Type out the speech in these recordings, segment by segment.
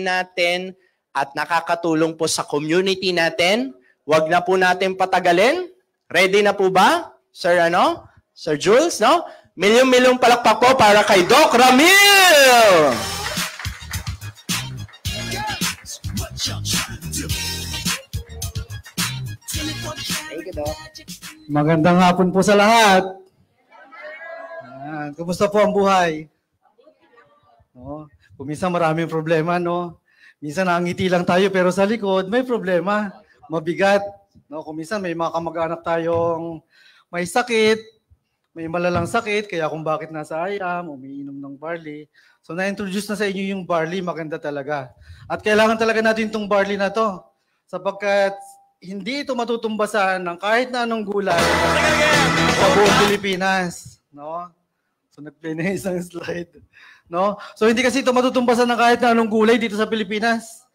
natin at nakakatulong po sa community natin. Huwag na po natin patagalin. Ready na po ba? Sir, Sir Jules, no? Milyong-milyong palakpak po para kay Doc Ramil! Thank you, Doc. Magandang hapon po sa lahat. Kumusta po ang buhay? No? Kung minsan maraming problema, no? Minsan nakangiti lang tayo pero sa likod may problema, mabigat. No? Kung minsan may mga kamag-anak tayong may sakit, may malalang sakit, kaya kung bakit nasa IAM, umiinom ng barley. So na-introduce na sa inyo yung barley, maganda talaga. At kailangan talaga natin itong barley na to sapagkat hindi ito matutumbasan ng kahit na anong gulay sa buong Pilipinas. No? So nag-play na isang slide. No? So hindi kasi ito matutumbasan ng kahit na anong gulay dito sa Pilipinas.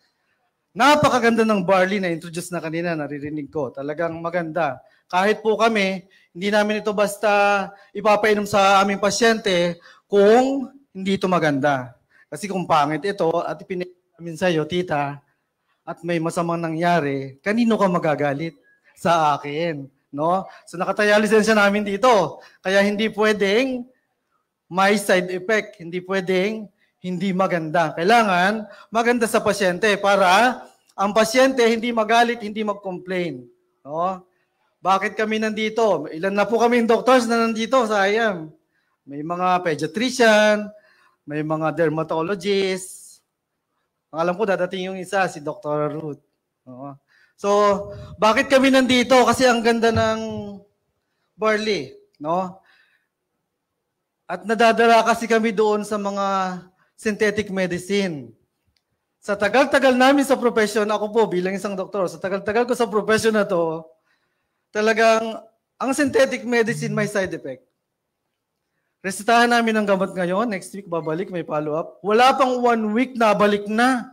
Napakaganda ng barley na introduce na kanina, naririnig ko. Talagang maganda. Kahit po kami, hindi namin ito basta ipapainom sa aming pasyente kung hindi ito maganda. Kasi kung pangit ito at ipinainom namin sa iyo, tita, at may masamang nangyari, kanino ka magagalit? Sa akin. No? So nakataya lisensya namin dito. Kaya hindi pwedeng may side effect. Hindi pwedeng hindi maganda. Kailangan maganda sa pasyente para ang pasyente hindi magalit, hindi mag-complain. No? Bakit kami nandito? Ilan na po kami doctors na nandito sa IAM? May mga pediatrician, may mga dermatologists. Alam ko dadating yung isa, si Dr. Ruth. No? So, bakit kami nandito? Kasi ang ganda ng barley. No? At nadadala kasi kami doon sa mga synthetic medicine. Sa tagal-tagal namin sa profession, ako po bilang isang doktor, sa tagal-tagal ko sa profession na to, talagang ang synthetic medicine may side effect. Resetahan namin ng gamot ngayon, next week babalik, may follow-up. Wala pang 1 week na balik na.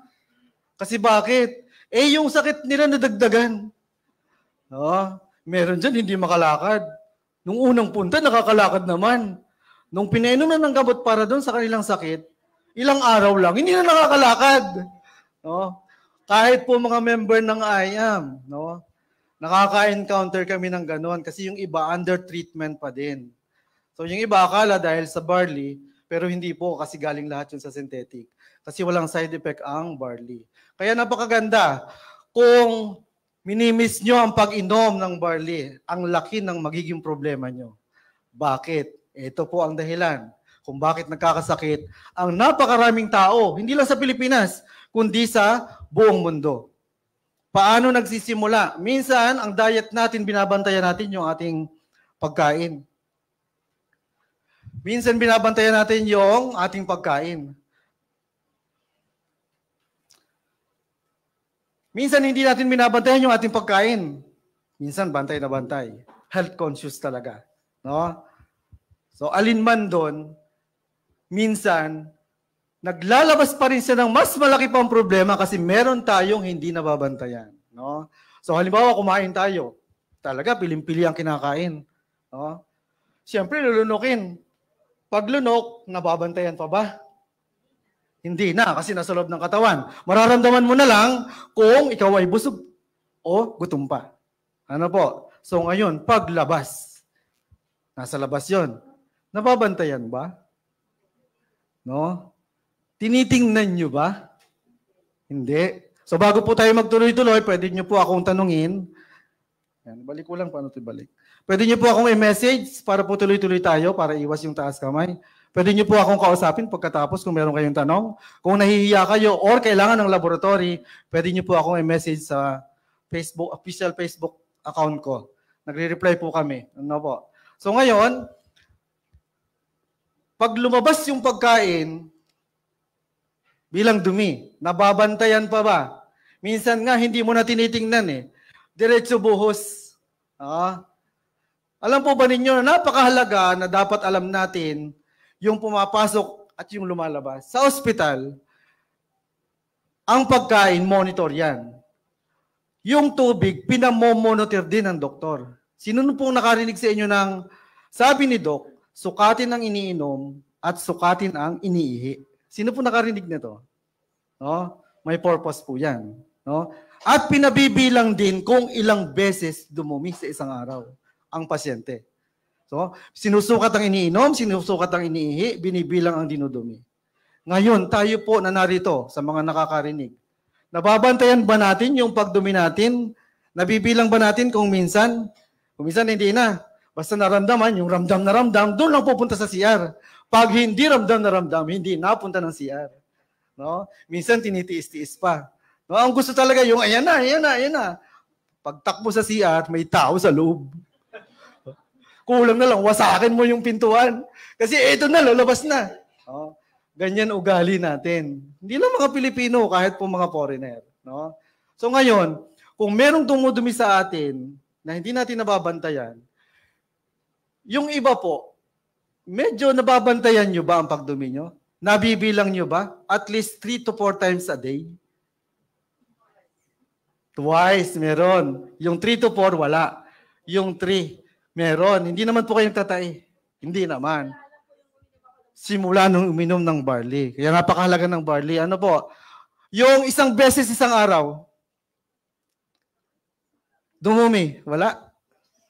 Kasi bakit? Yung sakit nila nadagdagan. Meron dyan, hindi makalakad. Nung unang punta, nakakalakad naman. Nung pinainom na ng gamot para doon sa kanilang sakit, ilang araw lang, hindi na nakakalakad. No? Kahit po mga member ng IAM, no? Nakaka-encounter kami ng gano'n kasi yung iba under treatment pa din. So yung iba akala dahil sa barley, pero hindi po kasi galing lahat yun sa synthetic. Kasi walang side effect ang barley. Kaya napakaganda. Kung minimiss nyo ang pag-inom ng barley, ang laki ng magiging problema nyo. Bakit? Ito po ang dahilan kung bakit nagkakasakit ang napakaraming tao, hindi lang sa Pilipinas, kundi sa buong mundo. Paano nagsisimula? Minsan, ang diet natin, binabantayan natin yung ating pagkain. Minsan, binabantayan natin yung ating pagkain. Minsan, hindi natin binabantayan yung ating pagkain. Minsan, bantay na bantay. Health conscious talaga. No? So, alin man doon, minsan, naglalabas pa rin siya ng mas malaki pang problema kasi meron tayong hindi nababantayan. No? So, halimbawa, kumain tayo. Talaga, piling-pili ang kinakain. No? Siyempre, lulunukin. Pag lunok, nababantayan pa ba? Hindi na, kasi nasa loob ng katawan. Mararamdaman mo na lang kung ikaw ay busog o gutom pa. Ano po? So, ngayon, paglabas. Nasa labas yon. Nababantayan ba? No? Tinitingnan nyo ba? Hindi. So bago po tayo magtuloy-tuloy, pwede nyo po akong tanungin. Yan, balik ko lang paano ito balik. Pwede nyo po akong i-message para po tuloy-tuloy tayo para iwas yung taas kamay. Pwede nyo po akong kausapin pagkatapos kung meron kayong tanong. Kung nahihiya kayo or kailangan ng laboratory, pwede nyo po akong i-message sa Facebook, official Facebook account ko. Nagre-reply po kami. Ano po? So ngayon, pag lumabas yung pagkain, bilang dumi, nababantayan pa ba? Minsan nga, hindi mo na tinitingnan eh. Diretso buhos. Alam po ba ninyo, napakahalaga na dapat alam natin yung pumapasok at yung lumalabas. Sa ospital, ang pagkain, monitor yan. Yung tubig, pinamomonitor din ng doktor. Sino pong nakarinig sa inyo ng sabi ni Doc, sukatin ang iniinom at sukatin ang iniihi. Sino po nakarinig nito? No? May purpose po yan. No? At pinabibilang din kung ilang beses dumumi sa isang araw ang pasyente. So, sinusukat ang iniinom, sinusukat ang iniihi, binibilang ang dinudumi. Ngayon, tayo po na narito sa mga nakakarinig. Nababantayan ba natin yung pagdumi natin? Nabibilang ba natin kung minsan? Kung minsan hindi na. Basta naramdaman, yung ramdam na ramdam, doon lang pupunta sa CR. Pag hindi ramdam na ramdam, hindi napunta ng CR. No? Minsan tinitiis-tiis pa. No? Ang gusto talaga yung, ayan na. Pagtakbo sa CR, may tao sa loob. Kulang na lang, wasakin mo yung pintuan. Kasi ito na, lalabas na. No? Ganyan ugali natin. Hindi lang mga Pilipino, kahit po mga foreigner. No? So ngayon, kung merong dumudumi sa atin na hindi natin nababantayan, yung iba po, medyo nababantayan nyo ba ang pagdumi nyo? Nabibilang nyo ba? At least 3 to 4 times a day? Twice, meron. Yung 3 to 4, wala. Yung 3, meron. Hindi naman po kayong tatay. Hindi naman. Simula nung uminom ng barley. Kaya napakahalaga ng barley. Ano po? Yung isang beses isang araw, dumumi. Wala.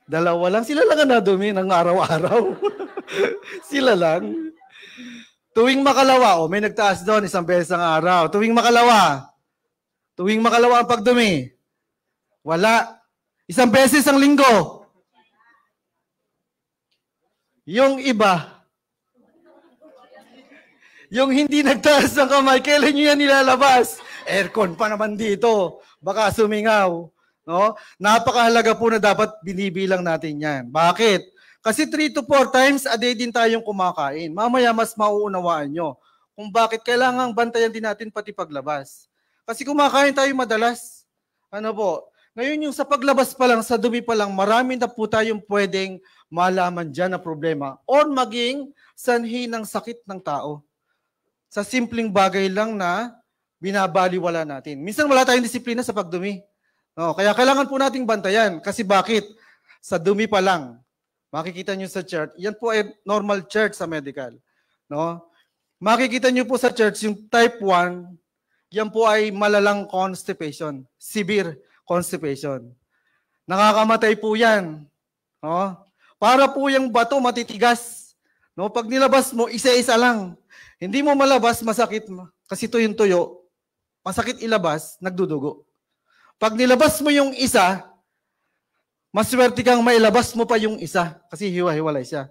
Dalawa lang. Sila lang ang nadumi ng araw-araw. Sila lang. Tuwing makalawa, may nagtaas doon isang beses ang araw. Tuwing makalawa ang pagdumi. Wala. Isang beses ang linggo. Yung iba, yung hindi nagtaas ng kamay, kailan nyo yan nilalabas? Aircon pa naman dito. Baka sumingaw. No? Napakahalaga po na dapat binibilang natin yan. Bakit? Kasi 3 to 4 times a day din tayong kumakain. Mamaya mas mauunawaan nyo kung bakit kailangang bantayan din natin pati paglabas. Kasi kumakain tayo madalas. Ano po? Ngayon yung sa paglabas pa lang, sa dumi pa lang, marami na po tayong pwedeng malaman dyan na problema or maging sanhi ng sakit ng tao. Sa simpleng bagay lang na binabaliwala natin. Minsan wala tayong disiplina sa pagdumi. No, kaya kailangan po nating bantayan. Kasi bakit? Sa dumi pa lang, makikita nyo sa chart, yan po ay normal chart sa medical. No? Makikita nyo po sa chart, yung type 1, yan po ay malalang constipation. Severe constipation. Nakakamatay po yan. No? Para po yung bato matitigas. No? Pag nilabas mo, isa-isa lang. Hindi mo malabas, masakit. Kasi tuyong-tuyo, masakit ilabas, nagdudugo. Pag nilabas mo yung isa, maswerte kang mailabas mo pa yung isa kasi hiwa-hiwalay siya.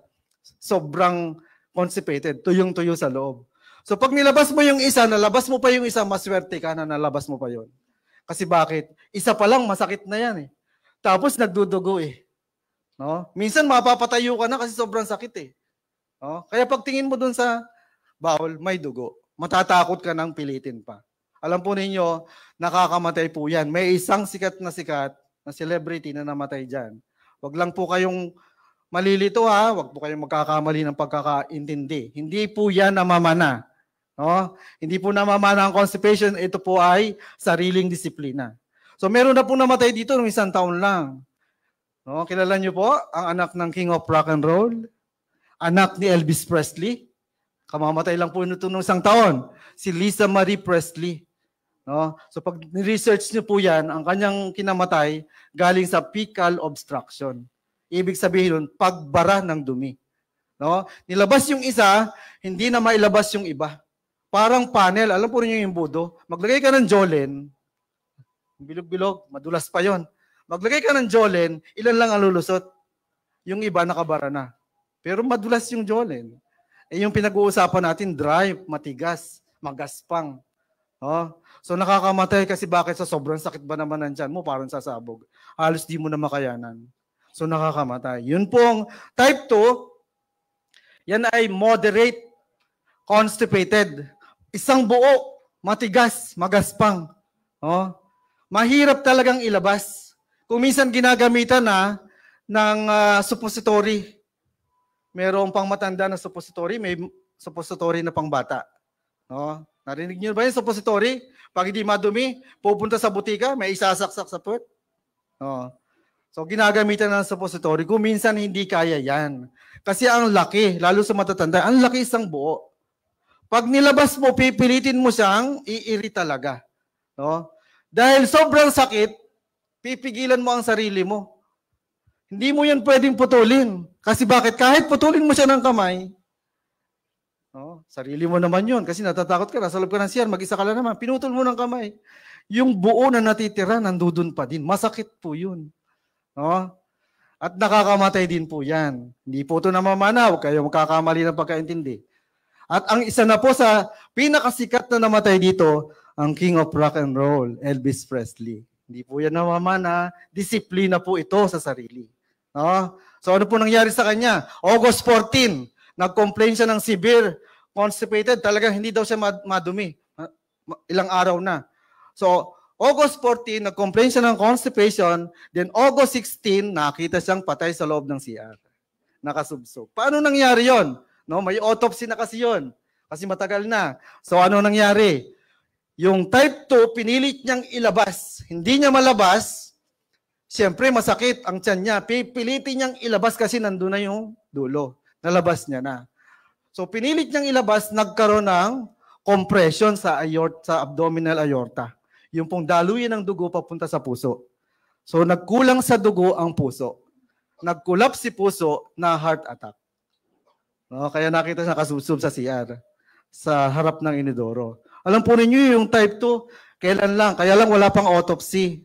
Sobrang constipated, tuyong-tuyo sa loob. So pag nilabas mo yung isa, nalabas mo pa yung isa, maswerte ka na nalabas mo pa yun. Kasi bakit? Isa pa lang, masakit na yan eh. Tapos nagdudugo eh. No? Minsan mapapatayo ka na kasi sobrang sakit eh. No? Kaya pag tingin mo dun sa bawal, may dugo. Matatakot ka nang pilitin pa. Alam po ninyo, nakakamatay po yan. May isang sikat na celebrity na namatay dyan. Wag lang po kayong malilito ha. Wag po kayong magkakamali ng pagkakaintindi. Hindi po yan namamana. No? Hindi po namamana ang constipation. Ito po ay sariling disiplina. So meron na po namatay dito ng 1 taon lang. No? Kilala niyo po ang anak ng King of Rock and Roll? Anak ni Elvis Presley? Kamamatay lang po nito ng 1 taon. Si Lisa Marie Presley. No? So pag ni-research niyo po yan, ang kanyang kinamatay galing sa fecal obstruction. Ibig sabihin nun, pagbara ng dumi. No? Nilabas yung isa, hindi na mailabas yung iba. Parang panel, alam po niyo yung budo, maglagay ka ng Jolen, bilog-bilog, madulas pa yon. Maglagay ka ng Jolen, ilan lang ang lulusot? Yung iba nakabara na. Pero madulas yung Jolen. Eh yung pinag-uusapan natin, dry, matigas, magaspang. Oh, so nakakamatay kasi bakit sa sobrang sakit ba naman ng tiyan mo, parang sasabog. Halos di mo na makayanan. So nakakamatay. Yun pong type 2, yan ay moderate constipated. Isang buo, matigas, magaspang. Oh, mahirap talagang ilabas. Kung minsan ginagamitan na ng suppository. Merong pang matanda na suppository, may suppository na pang bata. No? Narinig niyo ba yung suppository? Pag hindi madumi, pupunta sa butika, may isasaksak sa puwet. Oh. So, ginagamitan ng suppository. Kung minsan hindi kaya yan. Kasi ang laki, lalo sa matatanda, ang laki isang buo. Pag nilabas mo, pipilitin mo siyang iiri talaga. No? Dahil sobrang sakit, pipigilan mo ang sarili mo. Hindi mo yan pwedeng putulin. Kasi bakit? Kahit putulin mo siya ng kamay, no? Sarili mo naman yun. Kasi natatakot ka, nasa loob ka ng CR, mag-isa ka lang naman. Pinutol mo ng kamay. Yung buo na natitira, nandudun pa din. Masakit po yun. No? At nakakamatay din po yan. Hindi po ito namamana. Huwag kayo magkakamali ng pagkaintindi. At ang isa na po sa pinakasikat na namatay dito, ang King of Rock and Roll, Elvis Presley. Hindi po yan namamana. Disiplina po ito sa sarili. No? So ano po nangyari sa kanya? August 14, nag-complain siya ng severe constipated. Talagang hindi daw siya madumi. Ilang araw na. So, August 14, nag-complain siya ng constipation. Then, August 16, nakita siyang patay sa loob ng CR. Nakasubsob. Paano nangyari yon? No, may autopsy na kasi yon. Kasi matagal na. So, ano nangyari? Yung type 2, pinilit niyang ilabas. Hindi niya malabas. Siyempre, masakit ang tiyan niya. Pipilitin niyang ilabas kasi nandun na yung dulo. Nalabas niya na. So, pinilit niyang ilabas, nagkaroon ng compression sa abdominal aorta. Yung pong daluyan ng dugo papunta sa puso. So, nagkulang sa dugo ang puso. Nagkulap si puso na heart attack. No, kaya nakita siya kasusub sa CR, sa harap ng inidoro. Alam po ninyo yung type 2, kailan lang? Kaya lang wala pang autopsy.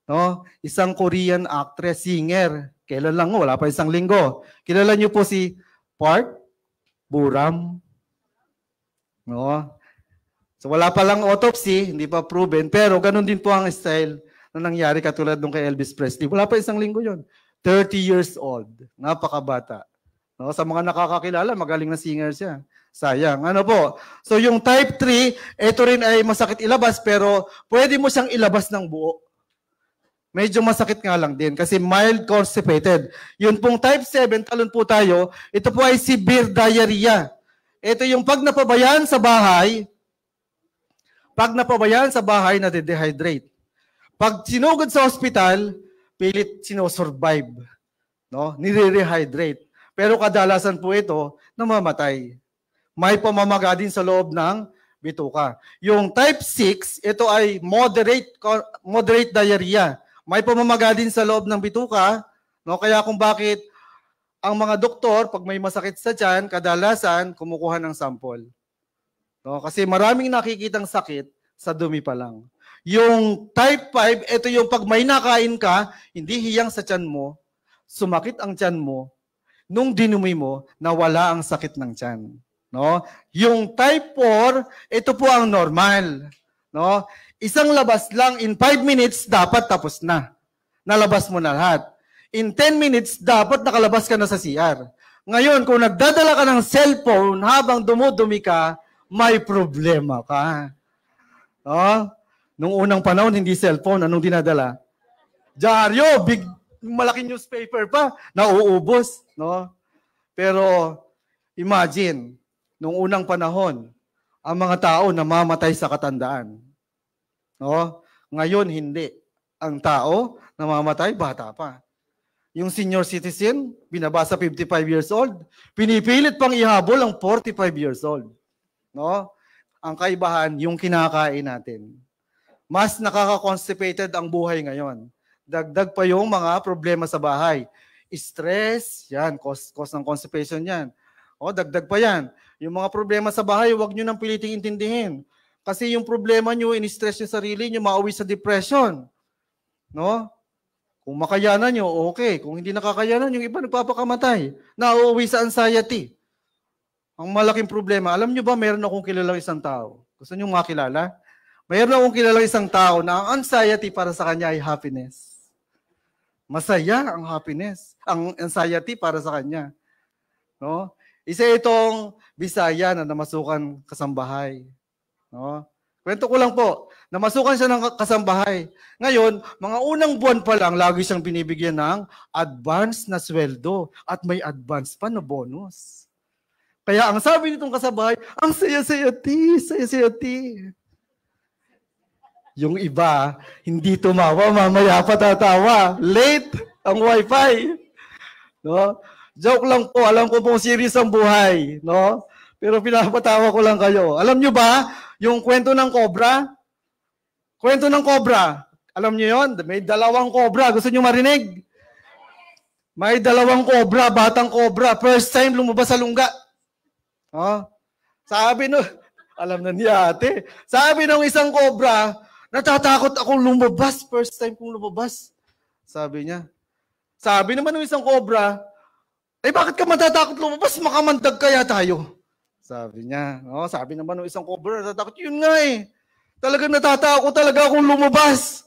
No? Isang Korean actress, singer. Kailan lang? Wala pa isang linggo. Kilala niyo po si Park Buram. No? So wala pa lang autopsy, hindi pa proven, pero ganun din po ang style na nangyari katulad nung kay Elvis Presley. Wala pa isang linggo yon. 30 years old. Napakabata. No? Sa mga nakakakilala, magaling na singer siya. Sayang. Ano po? So yung type 3, ito rin ay masakit ilabas, pero pwede mo siyang ilabas ng buo. Medyo masakit nga lang din kasi mild constipated. Yun pong type 7, talon po tayo, ito po ay severe diarrhea. Ito yung pag napabayaan sa bahay, nade-dehydrate. Pag sinugod sa hospital, pilit sinosurvive. No? Nire-rehydrate. Pero kadalasan po ito, namamatay. May pamamaga din sa loob ng bituka. Yung type 6, ito ay moderate diarrhea. May pamamaga din sa loob ng bituka. No? Kaya kung bakit ang mga doktor, pag may masakit sa tiyan, kadalasan kumukuha ng sample. No, kasi maraming nakikitang sakit sa dumi pa lang. Yung type 5, ito yung pag may nakain ka, hindi hiyang sa tiyan mo, sumakit ang tiyan mo, nung dinumi mo, nawala ang sakit ng tiyan. No? Yung type 4, ito po ang normal. No? Isang labas lang, in 5 minutes, dapat tapos na. Nalabas mo na lahat. In 10 minutes, dapat nakalabas ka na sa CR. Ngayon, kung nagdadala ka ng cellphone habang dumudumi ka, may problema ka. No? Nung unang panahon, hindi cellphone. Anong dinadala? Dyaryo, big, malaking newspaper pa, nauubos. No? Pero, imagine, nung unang panahon, ang mga tao namamatay sa katandaan. No? Ngayon, hindi. Ang tao, namamatay, bata pa. Yung senior citizen, binabasa 55 years old, pinipilit pang ihabol ang 45 years old. No? Ang kaibahan, yung kinakain natin. Mas nakaka-constipated ang buhay ngayon. Dagdag pa yung mga problema sa bahay. Stress, yan, cause ng constipation yan. O, dagdag pa yan. Yung mga problema sa bahay, huwag nyo nang piliting intindihin. Kasi yung problema nyo, in-stress yung sarili nyo, mauwi sa depression. No? Kung makayanan nyo, okay. Kung hindi nakakayanan, yung iba nagpapakamatay. Nauuwi sa anxiety. Ang malaking problema, alam nyo ba, meron akong kilalang isang tao. Gusto nyo makilala? Meron akong kilalang isang tao na ang anxiety para sa kanya ay happiness. Masaya ang happiness. Ang anxiety para sa kanya. No? Isa itong Bisaya na namasukan kasambahay. No? Kwento ko lang po, namasukan siya ng kasambahay. Ngayon, mga unang buwan pa lang, lagi siyang binibigyan ng advance na sweldo at may advance pa na bonus. Kaya ang sabi nitong kasambahay, ang saya-saya ti. Yung iba, hindi tumawa, mamaya pa tatawa. Late ang wifi. No? Joke lang po, alam ko pong serious ang buhay. No? Pero pinapatawa ko lang kayo. Alam nyo ba, yung kwento ng cobra, Kwento ng cobra. Alam niyo yon? May dalawang cobra. Gusto niyo marinig? May dalawang cobra, batang cobra. First time lumabas sa lungga. Oh. Sabi no, alam na niya ate. Sabi ng isang cobra, natatakot akong lumabas. First time kong lumabas. Sabi niya. Sabi naman ng isang cobra, bakit ka matatakot lumabas? Makamandag kaya tayo. Sabi niya. Oh, sabi naman ng isang cobra, natatakot. Yun nga eh. Talagang natatakot talaga akong lumabas.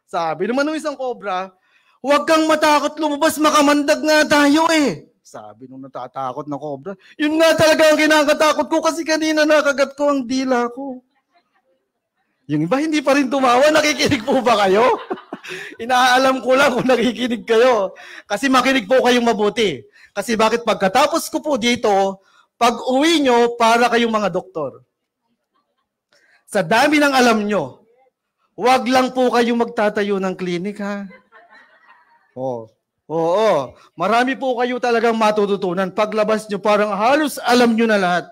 Sabi naman ng isang cobra, huwag kang matakot lumabas, makamandag nga tayo eh. Sabi nung natatakot na cobra, yun nga talaga ang kinakatakot ko kasi kanina nakagat ko ang dila ko. Yung iba hindi pa rin tumawa, nakikinig po ba kayo? Inaalam ko lang kung nakikinig kayo. Kasi makinig po kayong mabuti. Kasi bakit pagkatapos ko po dito, pag uwi nyo, para kayong mga doktor. Sa dami ng alam nyo, huwag lang po kayong magtatayo ng klinik ha. Oo. Marami po kayo talagang matututunan. Paglabas nyo, parang halos alam nyo na lahat.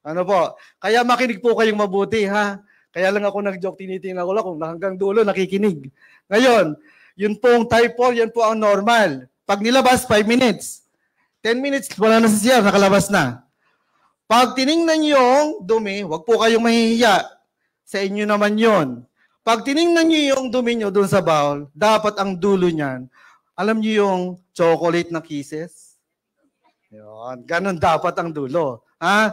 Ano po? Kaya makinig po kayong mabuti ha. Kaya lang ako nag-joke, tinitingnan ko lang kung hanggang dulo nakikinig. Ngayon, yun pong type 4, yan po ang normal. Pag nilabas, 5 minutes. 10 minutes, wala na sa CR, nakalabas na. Pag tiningnan nyo yung dumi, huwag po kayong mahihiya. Sa inyo naman yon. Pag tiningnan nyo yung dumi nyo doon sa bowl, dapat ang dulo niyan, alam nyo yung chocolate na kisses? Yun, ganun dapat ang dulo. Ha?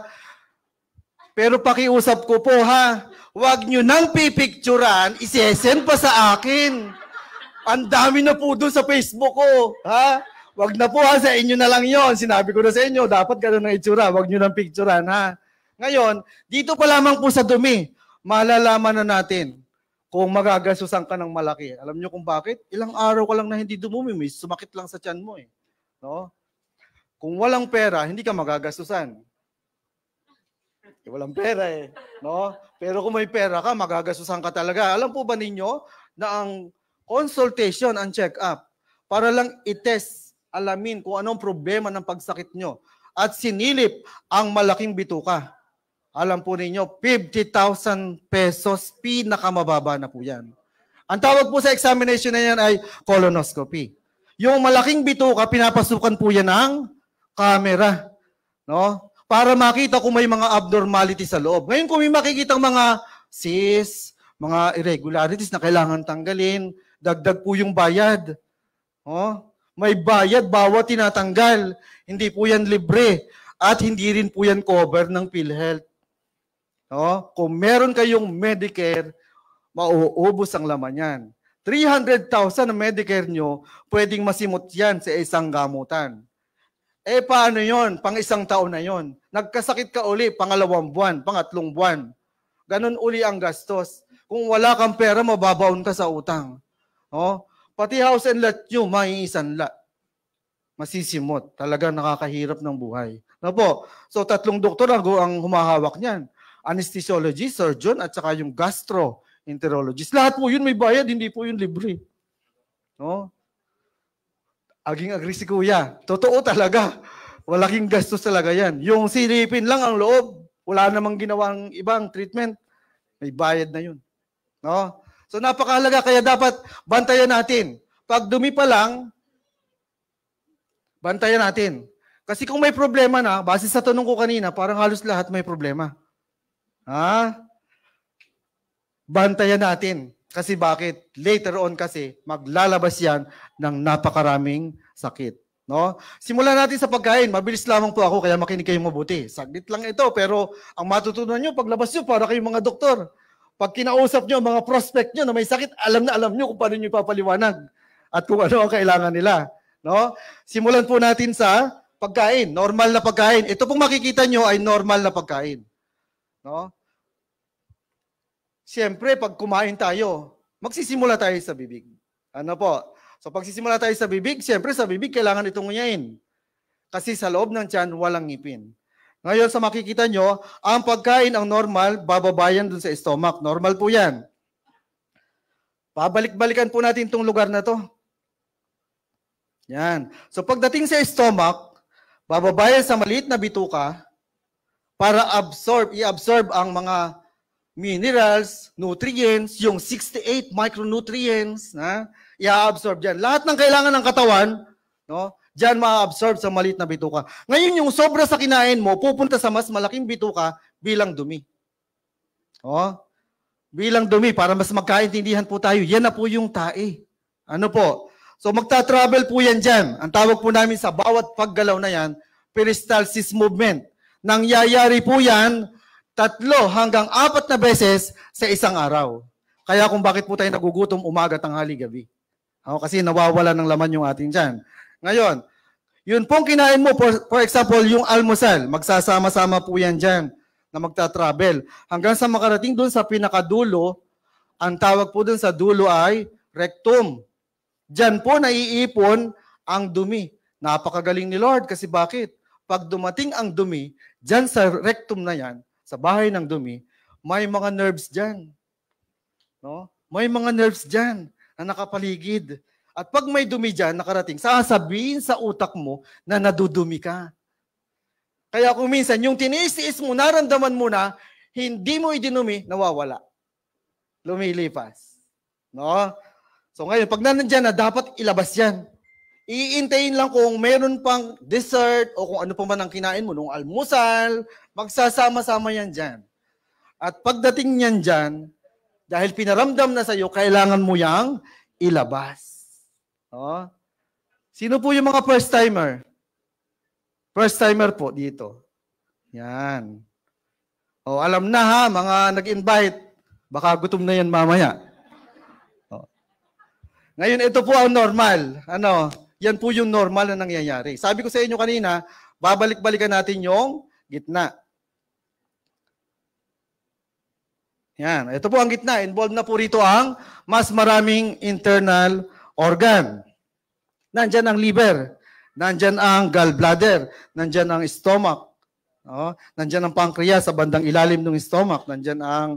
Pero pakiusap ko po ha, huwag nyo nang pipicturan, isesend pa sa akin. Ang dami na po doon sa Facebook ko. Ha? Huwag na po ha, sa inyo na lang yon. Sinabi ko na sa inyo, dapat ganun ang itsura, huwag nyo nang picturan ha. Ngayon, dito pa lamang po sa dumi, malalaman na natin kung magagasusan ka ng malaki. Alam nyo kung bakit? Ilang araw ka lang na hindi dumumi, may sumakit lang sa tiyan mo eh. No? Kung walang pera, hindi ka magagasusan. Walang pera eh. No? Pero kung may pera ka, magagasusan ka talaga. Alam po ba ninyo na ang consultation, ang check-up, para lang i-test, alamin kung anong problema ng pagsakit nyo at sinilip ang malaking bituka. Alam po ninyo, 50,000 pesos, pinakamababa na po yan. Ang tawag po sa examination na yan ay colonoscopy. Yung malaking bituka, pinapasukan po yan ng camera. No? Para makita kung may mga abnormality sa loob. Ngayon kung may makikitang mga cysts, mga irregularities na kailangan tanggalin, dagdag po yung bayad. No? May bayad bawat tinatanggal. Hindi po yan libre. At hindi rin po yan cover ng PhilHealth. No? Kung meron kayong Medicare, mauubos ang laman yan. 300,000 na Medicare nyo, pwedeng masimot yan sa isang gamutan. Paano yon? Pang isang taon na yon. Nagkasakit ka uli, pangalawang buwan, pangatlong buwan. Ganon uli ang gastos. Kung wala kang pera, mababaon ka sa utang. No? Pati house and lot nyo, maiisanla. Masisimot. Talagang nakakahirap ng buhay. No po? So, 3 doktor ang humahawak niyan. Anesthesiologist, surgeon, at saka yung gastroenterologist. Lahat po yun may bayad, hindi po yun libre. No? Aging-agree si kuya. Totoo talaga. Walaking gastos talaga yan. Yung silipin lang ang loob, wala namang ginawang ibang treatment, may bayad na yun. No? So napakahalaga, kaya dapat bantayan natin. Pag dumi pa lang, bantayan natin. Kasi kung may problema na, base sa tanong ko kanina, parang halos lahat may problema. Ha? Bantayan natin. Kasi bakit? Later on kasi, maglalabas yan ng napakaraming sakit. No? Simulan natin sa pagkain. Mabilis lamang po ako, kaya makinig kayong mabuti. Saglit lang ito, pero ang matutunan nyo, paglabas nyo, para kayong mga doktor. Pag kinausap nyo, mga prospect nyo na may sakit, alam na alam nyo kung paano nyo ipapaliwanag at kung ano ang kailangan nila. No? Simulan po natin sa pagkain. Normal na pagkain. Ito pong makikita nyo ay normal na pagkain. No? Siyempre, pag kumain tayo, magsisimula tayo sa bibig. Ano po? So, pag sisimula tayo sa bibig, siyempre sa bibig, kailangan itong nguyain. Kasi sa loob ng tiyan, walang ngipin. Ngayon, sa makikita nyo, ang pagkain, ang normal, bababayan dun sa stomach. Normal po yan. Pabalik-balikan po natin itong lugar na to. Yan. So, pagdating sa stomach, bababayan sa maliit na bituka para i-absorb ang mga minerals, nutrients, yung 68 micronutrients, i-absorb dyan. Lahat ng kailangan ng katawan, no, dyan ma-absorb sa maliit na bituka. Ngayon, yung sobra sa kinain mo, pupunta sa mas malaking bituka bilang dumi. Oh, bilang dumi, para mas magkaintindihan po tayo. Yan na po yung tae. Ano po? So magta-travel po yan dyan. Ang tawag po namin sa bawat paggalaw na yan, peristalsis movement. Nangyayari po yan 3 hanggang 4 na beses sa isang araw. Kaya kung bakit po tayo nagugutom umaga, tanghali, gabi. Kasi nawawala ng laman yung ating tiyan. Ngayon, yun pong kinain mo, for example, yung almusal, magsasama-sama po yan dyan na magta-travel. Hanggang sa makarating doon sa pinakadulo, ang tawag po doon sa dulo ay rectum. Diyan po naiipon ang dumi. Napakagaling ni Lord kasi bakit? Pag dumating ang dumi, dyan sa rectum na yan, sa bahay ng dumi, may mga nerves dyan. No? May mga nerves dyan na nakapaligid. At pag may dumi dyan, nakarating, sasabihin sa utak mo na nadudumi ka. Kaya kung minsan, yung tiniis-tiis mo, naramdaman mo na, hindi mo idinumi, nawawala. Lumilipas. No? So ngayon, pag nandiyan na, dapat ilabas yan. Iintayin lang kung meron pang dessert o kung ano pa man ang kinain mo, nung almusal, magsasama-sama yan dyan. At pagdating niyan dyan, dahil pinaramdam na sa'yo, kailangan mo yang ilabas. Oh. Sino po yung mga first-timer? First-timer po dito. Yan. Oh, alam na ha, mga nag-invite. Baka gutom na yan mamaya. Oh. Ngayon, ito po ang normal. Ano? Yan po yung normal na nangyayari. Sabi ko sa inyo kanina, babalik-balikan natin yung gitna. Yan. Ito po ang gitna. Involved na po rito ang mas maraming internal organ. Nandyan ang liver. Nandyan ang gallbladder. Nandyan ang stomach. Nandyan ang pancreas sa bandang ilalim ng stomach. Nandyan ang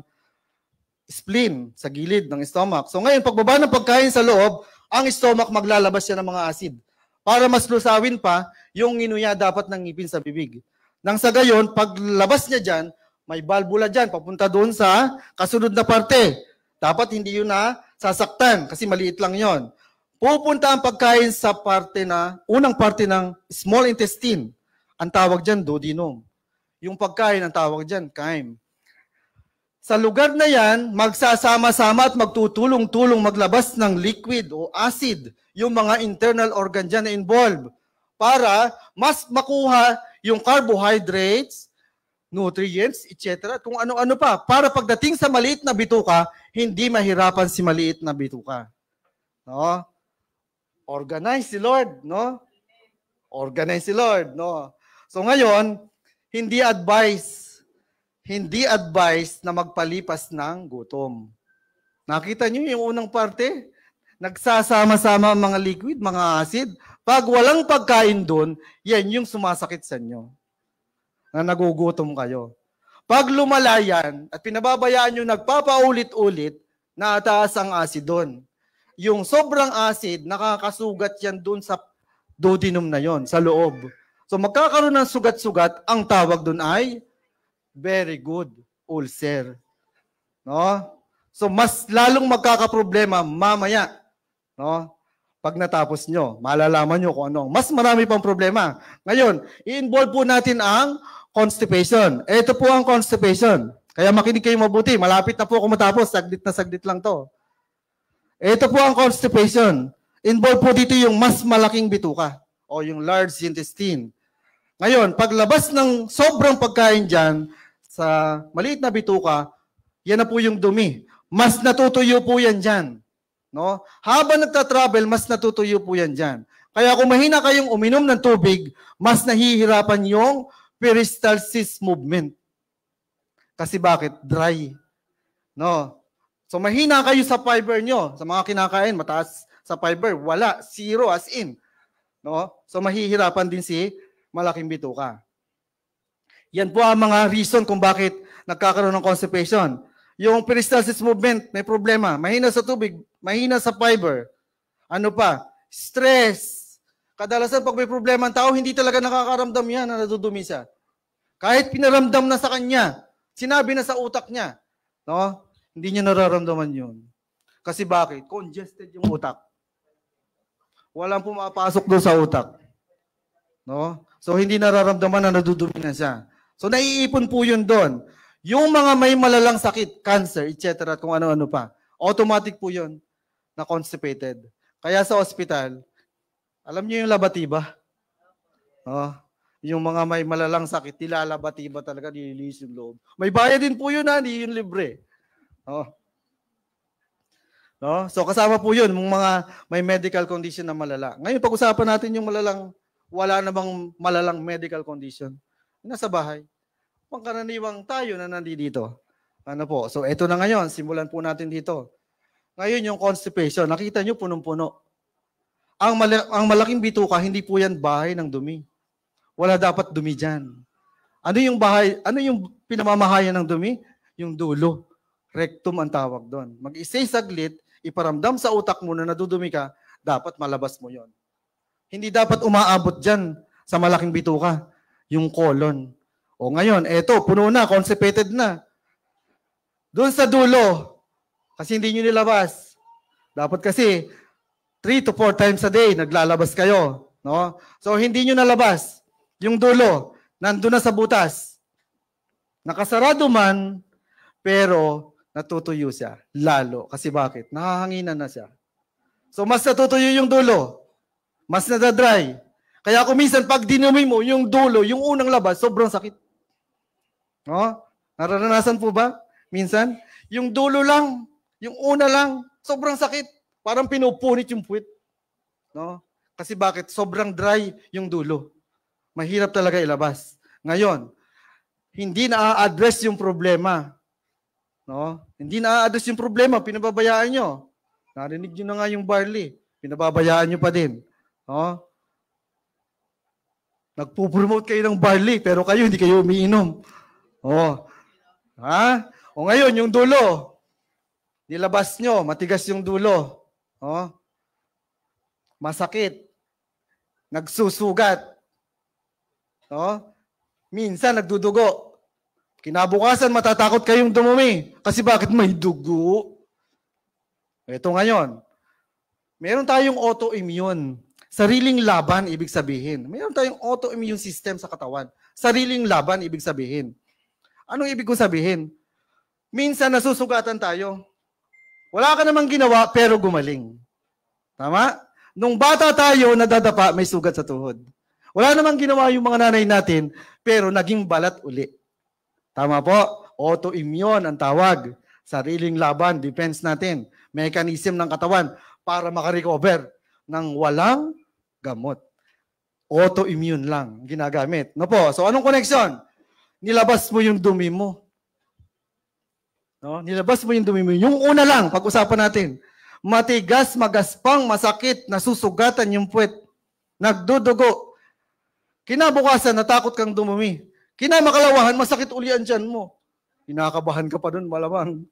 spleen sa gilid ng stomach. So ngayon, pagbaba ng pagkain sa loob, ang stomach maglalabas siya ng mga acid. Para mas lusawin pa, yung nginuya dapat ng ngipin sa bibig. Nang sa gayon, paglabas niya dyan, may valvula dyan, papunta doon sa kasunod na parte. Dapat hindi yun na sasaktan, kasi maliit lang yon. Pupunta ang pagkain sa unang parte ng small intestine. Ang tawag dyan, duodenum. Yung pagkain, ang tawag dyan, chyme. Sa lugar na yan, magsasama-sama at magtutulong-tulong maglabas ng liquid o acid, yung mga internal organ dyan na involved, para mas makuha yung carbohydrates, nutrients, etc. Kung ano-ano pa. Para pagdating sa maliit na bituka, hindi mahirapan si maliit na bituka. No? Organize si Lord, no? Organize si Lord, no? So ngayon, hindi advice na magpalipas ng gutom. Nakita niyo yung unang parte? Nagsasama-sama ang mga liquid, mga acid. Pag walang pagkain doon, yan yung sumasakit sa inyo. Na nagugutom kayo. Pag lumala yan, at pinababayaan nyo nagpapaulit-ulit, naataas ang acid doon. Yung sobrang acid, nakakasugat yan doon sa duodenum na yon, sa loob. So magkakaroon ng sugat-sugat, ang tawag doon ay very good ulcer. No? So mas lalong magkakaproblema mamaya. No? Pag natapos nyo, malalaman nyo kung ano. Mas marami pang problema. Ngayon, i-involve po natin ang constipation. Ito po ang constipation. Kaya makinig kayo mabuti. Malapit na po ako matapos. Saglit lang to. Ito po ang constipation. Involve po dito yung mas malaking bituka o yung large intestine. Ngayon, paglabas ng sobrang pagkain dyan sa maliit na bituka, yan na po yung dumi. Mas natutuyo po yan dyan. No? Habang nagtatravel, mas natutuyo po yan dyan. Kaya kung mahina kayong uminom ng tubig, mas nahihirapan yung peristalsis movement. Kasi bakit? Dry. No? So mahina kayo sa fiber nyo. Sa mga kinakain, mataas sa fiber. Wala. Zero as in. No? So mahihirapan din si malaking bituka. Yan po ang mga reason kung bakit nagkakaroon ng constipation. Yung peristalsis movement, may problema. Mahina sa tubig, mahina sa fiber. Ano pa? Stress. Kadalasan pag may problema ang tao, hindi talaga nakakaramdam yan na nadudumi siya. Kahit pinaramdam na sa kanya, sinabi na sa utak niya. No? Hindi nyo nararamdaman yun. Kasi bakit? Congested yung utak. Walang pumapasok doon sa utak. No? So, hindi nararamdaman na nadudumi na siya. So, naiipon po yun doon. Yung mga may malalang sakit, cancer, etc., kung ano-ano pa, automatic po yun na constipated. Kaya sa ospital, alam niyo yung labatiba? Oh, yung mga may malalang sakit, nilalabatiba talaga, nililis yung loob. May bayad din po yun, hindi yun libre. Oh. No? So kasama po yun, mga may medical condition na malala. Ngayon, pag-usapan natin yung wala namang malalang medical condition. Nasa bahay. Pangkaraniwang tayo na nandito. Ano po? So eto na ngayon, simulan po natin dito. Ngayon yung constipation, nakita nyo punong-puno. Ang malaking bituka, hindi po yan bahay ng dumi. Wala dapat dumi dyan. Ano yung pinamamahayan ng dumi? Yung dulo. Rectum ang tawag doon. Mag-isay saglit, iparamdam sa utak mo na nadudumi ka, dapat malabas mo yon. Hindi dapat umaabot dyan sa malaking bituka, yung colon. O ngayon, eto, puno na, constipated na. Doon sa dulo, kasi hindi nyo nilabas. Dapat kasi 3 to 4 times a day naglalabas kayo. No? So hindi nyo nalabas. Yung dulo, nandun na sa butas. Nakasarado man, pero natutuyo siya. Lalo. Kasi bakit? Nahahanginan na siya. So mas natutuyo yung dulo. Mas nadadry. Kaya kung minsan pag dinumi mo yung dulo, yung unang labas, sobrang sakit. No? Nararanasan po ba? Minsan? Yung dulo lang, yung una lang, sobrang sakit. Parang pinupunit yung puwit. No? Kasi bakit? Sobrang dry yung dulo. Mahirap talaga ilabas. Ngayon, hindi na-address yung problema. No? Hindi na-address yung problema, pinababayaan nyo. Narinig nyo na nga yung barley. Pinababayaan nyo pa din. No? Nagpo-promote kayo ng barley, pero kayo hindi kayo umiinom. Ha? O ngayon, yung dulo. Nilabas nyo, matigas yung dulo. Masakit. Nagsusugat. Minsan nagdudugo. Kinabukasan matatakot kayong dumumi. Kasi bakit may dugo? Ito ngayon. Meron tayong autoimmune. Sariling laban, ibig sabihin. Meron tayong autoimmune system sa katawan. Sariling laban, ibig sabihin. Anong ibig ko sabihin? Minsan nasusugatan tayo. Wala ka namang ginawa, pero gumaling. Tama? Nung bata tayo, nadadapa, may sugat sa tuhod. Wala namang ginawa yung mga nanay natin, pero naging balat uli. Tama po? Autoimmune ang tawag. Sariling laban, defense natin. Mechanism ng katawan para makarecover ng walang gamot. Autoimmune lang ginagamit. No po? So anong connection? Nilabas mo yung dumi mo. No? Nilabas mo yung dumi mo. Yung una lang, pag-usapan natin. Matigas, magaspang, masakit, nasusugatan yung puwet. Nagdudugo. Kinabukasan, natakot kang dumumi. Kinamakalawahan, masakit uli ang tiyan mo. Kinakabahan ka pa dun, malamang.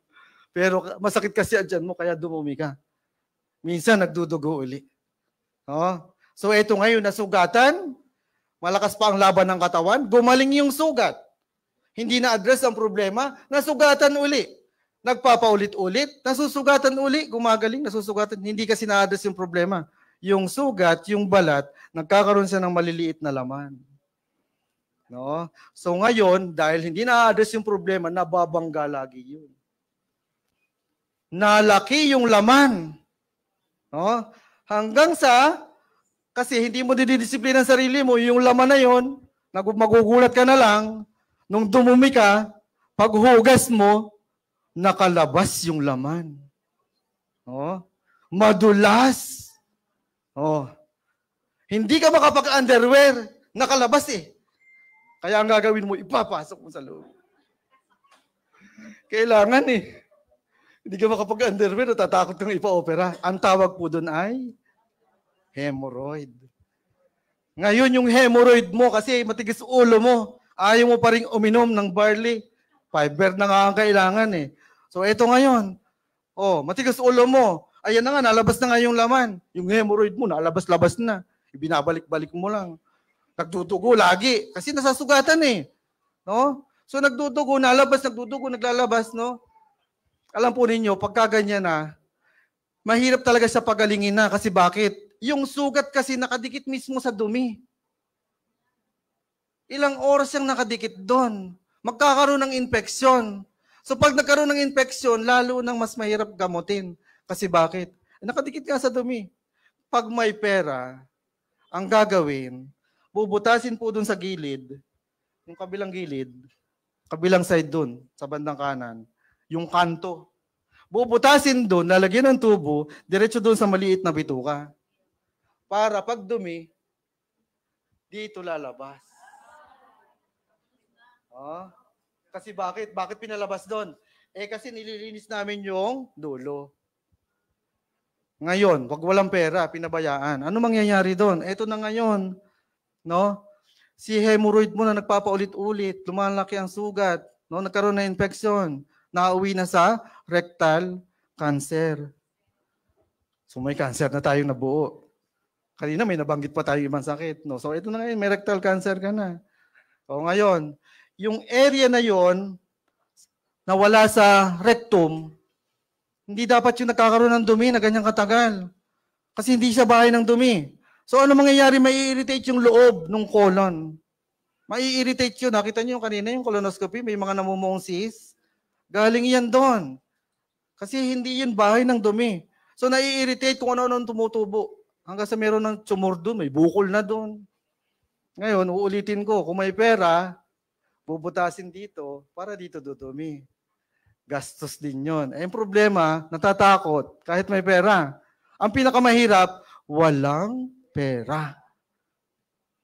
Pero masakit kasi ang tiyan mo, kaya dumumi ka. Minsan, nagdudugo uli. So, eto ngayon, nasugatan, malakas pa ang laban ng katawan, gumaling yung sugat. Hindi na-address ang problema, nasugatan uli. Nagpapaulit-ulit, nasusugatan uli, gumagaling, nasusugatan. Hindi kasi na-address yung problema. Yung sugat, yung balat, nagkakaroon siya ng maliliit na laman. No? So ngayon, dahil hindi na-address yung problema, nababangga lagi yun. Nalaki yung laman. No? Hanggang sa, kasi hindi mo didisiplina ang sarili mo, yung laman na yun, magugulat ka na lang, nung dumumi ka, paghugas mo, nakalabas yung laman. Madulas. Hindi ka makapag-underwear, nakalabas eh. Kaya ang gagawin mo, ipapasok mo sa loob. Kailangan eh. Hindi ka makapag-underwear, natatakot kang ipa-opera. Ang tawag po doon ay hemorrhoid. Ngayon yung hemorrhoid mo, kasi matigas ulo mo, ayaw mo pa rin uminom ng barley. Fiber na nga ang kailangan eh. So eto ngayon, matigas ulo mo, ayan na nga, nalabas na nga yung laman. Yung hemorrhoid mo, nalabas-labas na. Ibinabalik-balik mo lang. Nagdudugo lagi, kasi nasasugatan eh. No? So nagdudugo, nalabas, nagdudugo, naglalabas, no? Alam po ninyo, pagka ganyan na, mahirap talaga siya pagalingin na. Kasi bakit? Yung sugat kasi nakadikit mismo sa dumi. Ilang oras yung nakadikit doon. Magkakaroon ng infeksyon. So pag nagkaroon ng infeksyon, lalo nang mas mahirap gamutin. Kasi bakit? Nakadikit nga sa dumi. Pag may pera, ang gagawin, bubutasin po doon sa gilid, yung kabilang gilid, kabilang side doon, sa bandang kanan, yung kanto. Bubutasin doon, lalagyan ng tubo, diretso doon sa maliit na bituka. Para pag dumi, dito lalabas. Oh, kasi bakit? Bakit pinalabas doon? Kasi nililinis namin yung dulo. Ngayon, pag walang pera, pinabayaan. Ano mangyayari doon? Ito na ngayon, no? Si hemorrhoid mo na nagpapaulit-ulit, lumalaki ang sugat, no? Nagkaroon na infection, nauwi na sa rectal cancer. So may cancer na tayong nabuo. Kanina may nabanggit pa tayo ibang sakit, no? So ito na ngayon, may rectal cancer ka na. O ngayon, yung area na yon na wala sa rectum, hindi dapat yung nagkakaroon ng dumi na ganyang katagal. Kasi hindi siya bahay ng dumi. So ano mangyayari? Mai-irritate yung loob ng colon. Mai-irritate yun. Nakita niyo kanina yung colonoscopy, may mga namumuong cyst. Galing yan doon. Kasi hindi yun bahay ng dumi. So nai-irritate kung ano-ano tumutubo. Hanggang sa meron ng tumor doon, may bukol na doon. Ngayon, uulitin ko, kung may pera, bubutasin dito para dito dudumi. Gastos din yun. Yung problema, natatakot kahit may pera. Ang pinakamahirap, walang pera.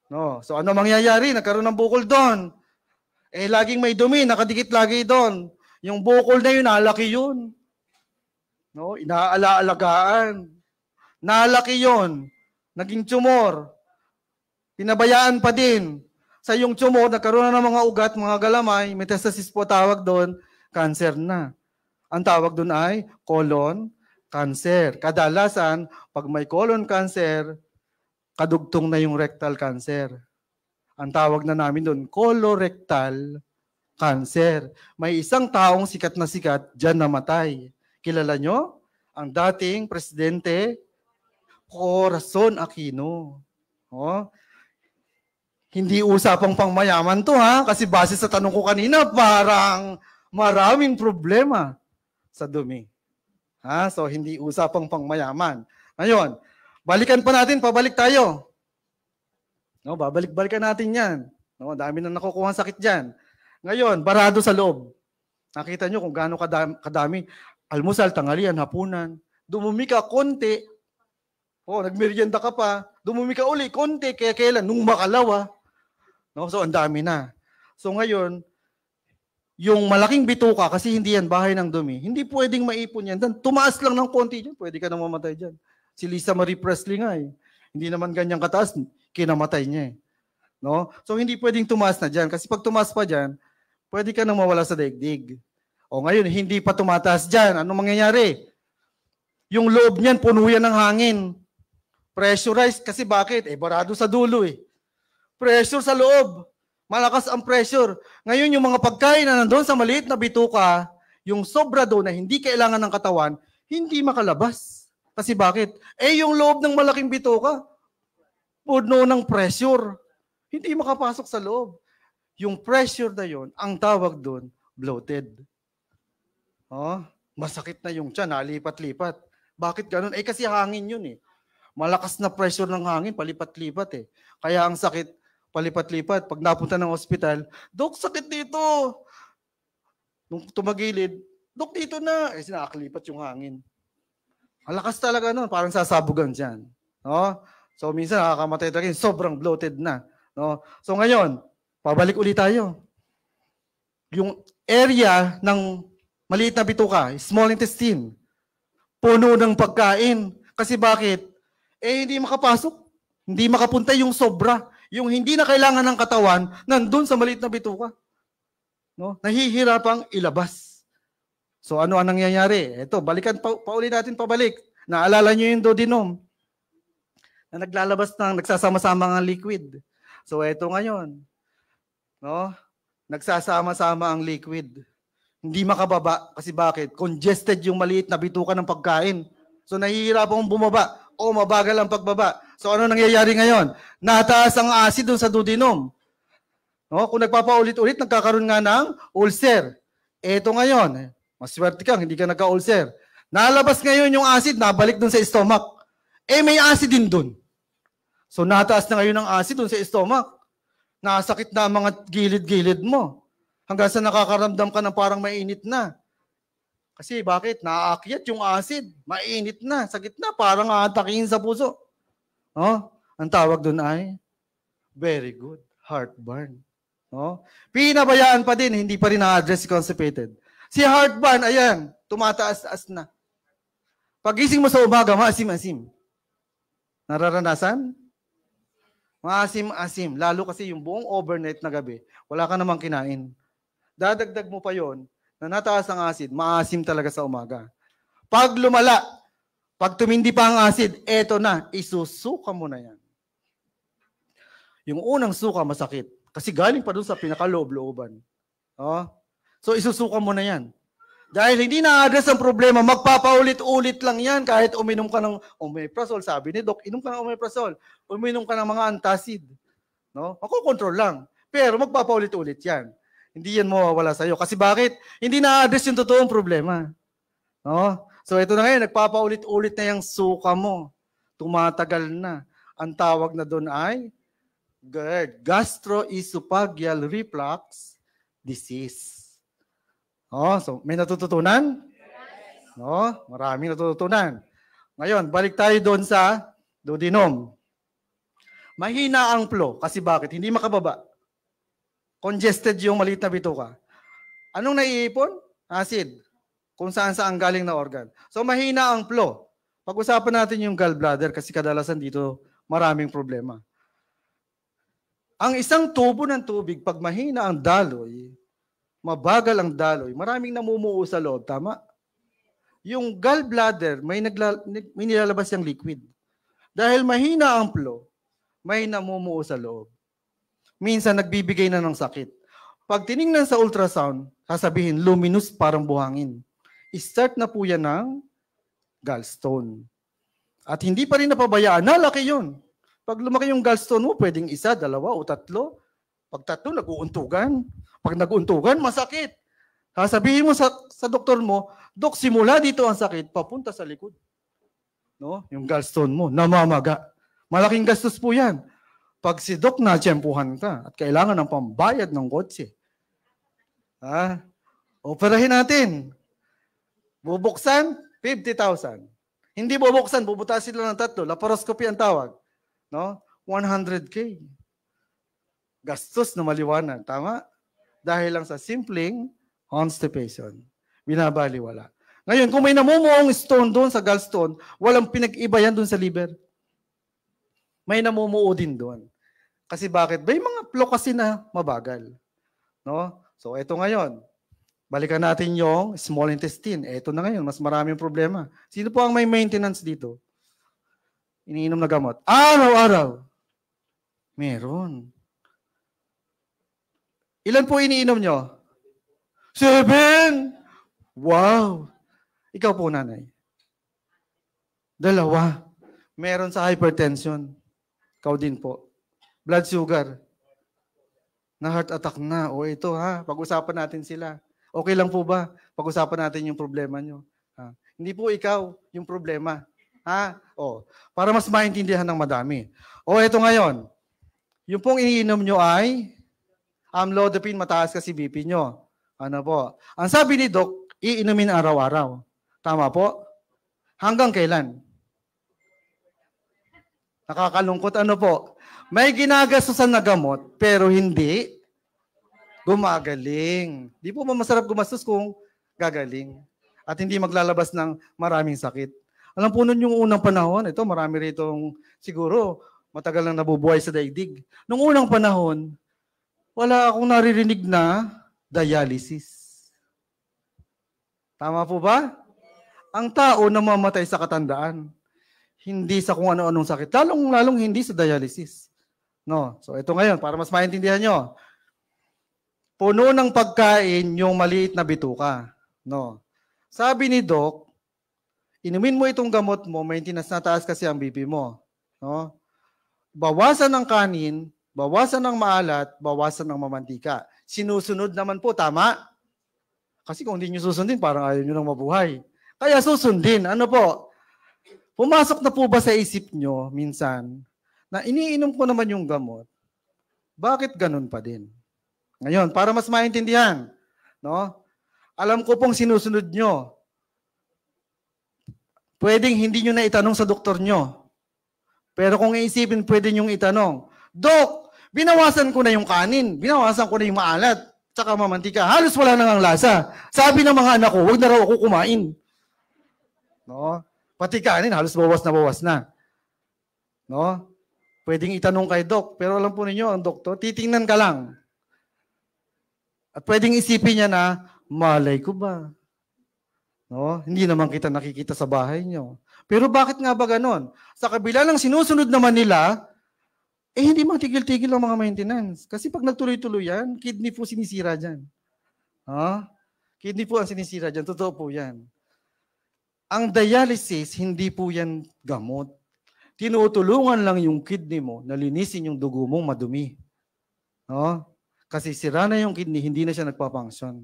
No? So ano mangyayari? Nagkaroon ng bukol doon. Laging may dumi, nakadikit lagi doon. Yung bukol na yun, nalaki yun. No? Inaala-alagaan. Nalaki yun. Naging tumor. Pinabayaan pa din. Sa yung tumor, nagkaroon na ng mga ugat, mga galamay, metastasis po tawag doon, cancer na. Ang tawag doon ay colon cancer. Kadalasan, pag may colon cancer, kadugtong na yung rectal cancer. Ang tawag na namin doon, colorectal cancer. May isang taong sikat na sikat, dyan namatay. Kilala nyo? Ang dating presidente, Corazon Aquino. Oh, hindi usapang pangmayaman to ha, kasi base sa tanong ko kanina, parang maraming problema sa dumi. Ha? So, hindi usapang pangmayaman. Ngayon, balikan pa natin, pabalik tayo. No, babalik-balikan natin yan. No, dami na nakukuha sakit dyan. Ngayon, barado sa loob. Nakita nyo kung gaano kadami. Almusal, tanghalian, hapunan. Dumumi ka konti. Nagmerienda ka pa. Dumumi ka uli, konti. Kaya kailan? Nung makalawa. No, so, ang dami na. So, ngayon, yung malaking bituka, kasi hindi yan bahay ng dumi, hindi pwedeng maipon yan. Dan, tumaas lang ng konti dyan, pwede ka nang mamatay dyan. Si Lisa Marie Presley nga eh. Hindi naman ganyang kataas, kinamatay niya eh. No? So hindi pwedeng tumaas na dyan. Kasi pag tumaas pa dyan, pwede ka nang mawala sa daigdig. O ngayon, hindi pa tumataas dyan. Ano mangyayari? Yung loob niyan, puno yan ng hangin. Pressurized, kasi bakit? Barado sa dulo eh. Pressure sa loob. Malakas ang pressure. Ngayon, yung mga pagkain na nandun sa maliit na bituka, yung sobra doon na hindi kailangan ng katawan, hindi makalabas. Kasi bakit? Yung loob ng malaking bituka, puno ng pressure. Hindi makapasok sa loob. Yung pressure na yon, ang tawag doon, bloated. Masakit na yung tiyan, nalipat-lipat. Bakit ganun? Kasi hangin yun eh. Malakas na pressure ng hangin, palipat-lipat eh. Kaya ang sakit, palipat-lipat. Pag napunta ng ospital, Dok, sakit dito. Nung tumagilid, Dok, dito na. Sinakalipat yung hangin. Malakas talaga nun. Parang sasabugan dyan. No? So, minsan nakakamatay talaga. Sobrang bloated na. No? So, ngayon, pabalik ulit tayo. Yung area ng maliit na bituka, small intestine, puno ng pagkain. Kasi bakit? Hindi makapasok. Hindi makapunta yung sobra. Yung hindi na kailangan ng katawan, nandun sa maliit na bituka. No? Nahihirapang ilabas. So ano ang nangyayari? Ito, balikan pauli natin pabalik. Naalala nyo yung duodenum na naglalabas ng nagsasama-sama ng liquid. So ito ngayon. No? Nagsasama-sama ang liquid. Hindi makababa. Kasi bakit? Congested yung maliit na bituka ng pagkain. So nahihirapan akong bumaba o mabagal ang pagbaba. So ano nangyayari ngayon? Nataas ang acid dun sa duodenum. No? Kung nagpapaulit-ulit, nagkakaroon nga ng ulcer. Eto ngayon, maswerte kang, hindi ka nagka-ulcer. Nalabas ngayon yung acid, nabalik dun sa stomach. May acid din dun. So nataas na ngayon ang acid dun sa stomach. Nasakit na ang mga gilid-gilid mo. Hanggang sa nakakaramdam ka ng parang mainit na. Kasi bakit? Naaakyat yung acid. Mainit na. Sakit na. Parang aatakihin sa puso. No? Ang tawag dun ay very good. Heartburn. No? Pinabayaan pa din. Hindi pa rin na-address si constipated. Si heartburn, ayan. Tumataas-taas na. Pagising mo sa umaga, maasim-asim. Nararanasan? Maasim-asim. Lalo kasi yung buong overnight na gabi, wala ka namang kinain. Dadagdag mo pa yon na nataas ang acid, maasim talaga sa umaga. Pag lumala, pag tumindi pa ang acid, eto na, isusuka mo na yan. Yung unang suka masakit. Kasi galing pa dun sa pinakaloob-looban. Oh? So isusuka mo na yan. Dahil hindi na-address ang problema, magpapaulit-ulit lang yan kahit uminom ka ng omeprazole. Sabi ni Doc, inom ka ng omeprazole. Uminom ka ng mga antacid. No? Makokontrol lang. Pero magpapaulit-ulit yan. Hindi yan mawawala sa'yo. Kasi bakit? Hindi na-address yung totoong problema. No? So ito na ngayon, nagpapaulit-ulit na yung suka mo. Tumatagal na. Ang tawag na doon ay GERD, gastroesophageal reflux disease. Oh, so may natututunan? No, maraming natututunan. Ngayon, balik tayo doon sa duodenum. Mahina ang flow. Kasi bakit? Hindi makababa. Congested yung maliit na bituka. Anong naiipon? Acid. Kung saan galing na organ. So mahina ang flow. Pag-usapan natin yung gallbladder kasi kadalasan dito maraming problema. Ang isang tubo ng tubig, pag mahina ang daloy, mabagal ang daloy, maraming namumuo sa loob, tama? Yung gallbladder, may nilalabas yung liquid. Dahil mahina ang flow, may namumuo sa loob. Minsan nagbibigay na ng sakit. Pag tiningnan sa ultrasound, sasabihin, luminous parang buhangin. I-start na po yan ng gallstone. At hindi pa rin napabayaan, nalaki yun. Pag lumaki yung gallstone mo, pwedeng 1, 2 o 3. Pag 3, nag-uuntugan. Pag nag-uuntugan, masakit. Sasabihin mo sa doktor mo, Dok, simula dito ang sakit, papunta sa likod. No? Yung gallstone mo, namamaga. Malaking gastos po yan. Pag si Dok na-tsempuhan ka at kailangan ng pambayad ng kotse, operahin natin. Bubuksan, 50,000. Hindi bubuksan, bubutasin lang ng 3. Laparoscopy ang tawag. No? 100K. Gastos na maliwanag. Tama? Dahil lang sa simpleng constipation. Binabaliwala. Ngayon, kung may namumuong stone doon sa gallstone, walang pinag-iba yan doon sa liver. May namumuo din doon. Kasi bakit? May mga flow kasi na mabagal. No? So, ito ngayon. Balikan natin yung small intestine. Ito na ngayon, mas maraming problema. Sino po ang may maintenance dito? Iniinom na gamot. Araw-araw. Meron. Ilan po iniinom nyo? 7! Wow! Ikaw po, nanay. 2. Meron sa hypertension. Ikaw din po. Blood sugar. Na heart attack na. O ito pag-usapan natin sila. Okay lang po ba? Pag-usapan natin yung problema nyo. Hindi po ikaw yung problema. Para mas maintindihan ng madami. Ito ngayon. Yung pong iniinom nyo ay amlodipine, mataas kasi BP nyo. Ano po? Ang sabi ni Doc, iinumin araw-araw. Tama po? Hanggang kailan? Nakakalungkot. Ano po? May ginagastusan na gamot, pero hindi gumagaling. Di po masarap gumastos kung gagaling. At hindi maglalabas ng maraming sakit. Alam po nun yung unang panahon, ito marami rito siguro matagal nang nabubuhay sa daigdig. Nung unang panahon, wala akong naririnig na dialysis. Tama po ba? Ang tao namamatay sa katandaan. Hindi sa kung ano-anong sakit. Lalong hindi sa dialysis. No? So ito ngayon, para mas maintindihan nyo. puno ng pagkain yung maliit na bituka. No. Sabi ni Doc, inumin mo itong gamot mo, maintenance na taas kasi ang BP mo. No? Bawasan ng kanin, bawasan ng maalat, bawasan ng mamantika. Sinusunod naman po, tama? Kasi kung hindi nyo susundin, parang ayaw nyo nang mabuhay. Kaya susundin. Ano po? Pumasok na po ba sa isip nyo minsan na iniinom ko naman yung gamot? Bakit ganun pa din? Ngayon, para mas maintindihan, no? Alam ko pong sinusunod nyo. Pwedeng hindi nyo na itanong sa doktor nyo. Pero kung iisipin, pwede nyo itanong, Dok, binawasan ko na yung kanin, binawasan ko na yung maalat, tsaka mamantika. Halos wala nang ang lasa. Sabi ng mga anak ko, huwag na raw ako kumain. No? Pati kanin, halos bawas na. No? Pwedeng itanong kay Doc, pero alam po ninyo, ang doktor, titingnan ka lang. At pwedeng isipin niya na, malay ko ba? No? Hindi naman kita nakikita sa bahay niyo. Pero bakit nga ba ganon? Sa kabila ng sinusunod naman nila, hindi matigil-tigil ang mga maintenance. Kasi pag nagtuloy-tuloy yan, kidney po sinisira dyan. Kidney po ang sinisira dyan. Totoo po yan. Ang dialysis, hindi po yan gamot. Tinutulungan lang yung kidney mo na linisin yung dugo mong madumi. Kasi sira na yung kidney, hindi na siya nagpapunction.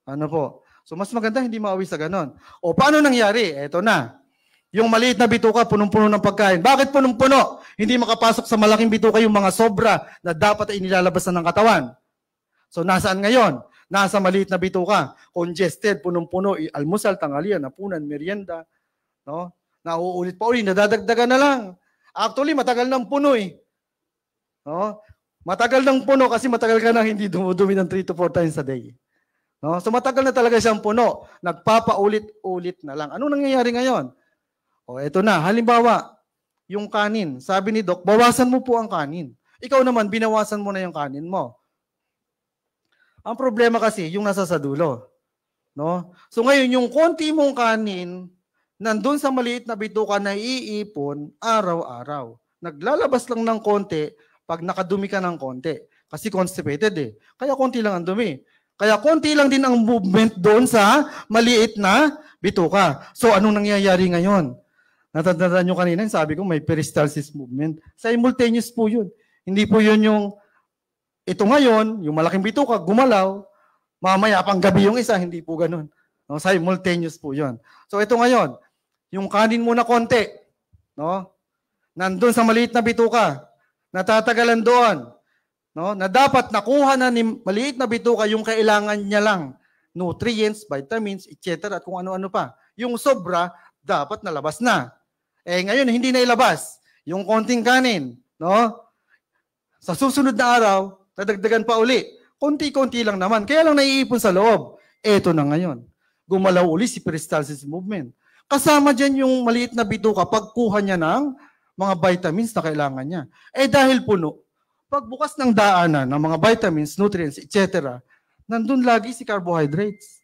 Ano po? So mas maganda hindi mauwi sa ganon. O paano nangyari? Eto na. Yung maliit na bituka, punong-puno ng pagkain. Bakit punong-puno? Hindi makapasok sa malaking bituka yung mga sobra na dapat ay nilalabas na ng katawan. So nasaan ngayon? Nasa maliit na bituka. Congested, punong-puno, almusal, tanghalian, hapunan, merienda. No? Nauulit pa ulit, nadadagdagan na lang. Actually, matagal nang puno eh. No? Matagal nang puno kasi matagal ka nang hindi dumudumi ng 3 to 4 times a day. No? So matagal na talaga siyang puno. Nagpapaulit-ulit na lang. Ano nangyayari ngayon? O eto na, halimbawa, yung kanin. Sabi ni Doc, bawasan mo po ang kanin. Ikaw naman, binawasan mo na yung kanin mo. Ang problema kasi, yung nasa sa dulo. No? So ngayon, yung konti mong kanin, nandun sa maliit na bituka na iipon araw-araw. Naglalabas lang ng konti pag nakadumi ka ng konti. Kasi constipated eh. Kaya konti lang ang dumi. Kaya konti lang din ang movement doon sa maliit na bituka. So anong nangyayari ngayon? Natatandaan nyo kanina, sabi ko may peristalsis movement. Simultaneous po yun. Hindi po yun yung, ito ngayon, yung malaking bituka, gumalaw, mamaya pang gabi yung isa, hindi po ganun. No? Simultaneous po yun. So ito ngayon, yung kanin muna konti, no? Nandun sa maliit na bituka, natatagalan doon, no? Na dapat nakuha na ni maliit na bituka yung kailangan niya lang, nutrients, vitamins, etc. at kung ano-ano pa. Yung sobra, dapat nalabas na. Ngayon, hindi na ilabas. Yung konting kanin, no? Sa susunod na araw, nadagdagan pa uli. Konti-konti lang naman. Kaya lang naiipon sa loob. Eto na ngayon. Gumalaw uli si peristalsis movement. Kasama dyan yung maliit na bituka pagkuha niya ng mga vitamins na kailangan niya. Dahil puno, pagbukas ng daanan ng mga vitamins, nutrients, etc., nandun lagi si carbohydrates.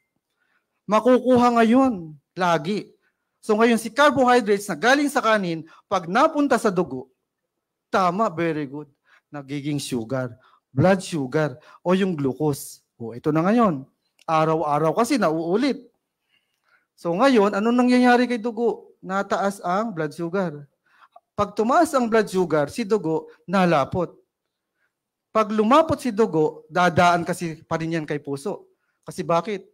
Makukuha ngayon, lagi. So ngayon si carbohydrates na galing sa kanin, pag napunta sa dugo, tama, very good, nagiging sugar, blood sugar, o yung glucose. Ito na ngayon. Araw-araw kasi nauulit. So ngayon, anong nangyayari kay dugo? Nataas ang blood sugar. Pag tumaas ang blood sugar, si dugo nalapot. Pag lumapot si dugo, dadaan kasi pa rin yan kay puso. Kasi bakit?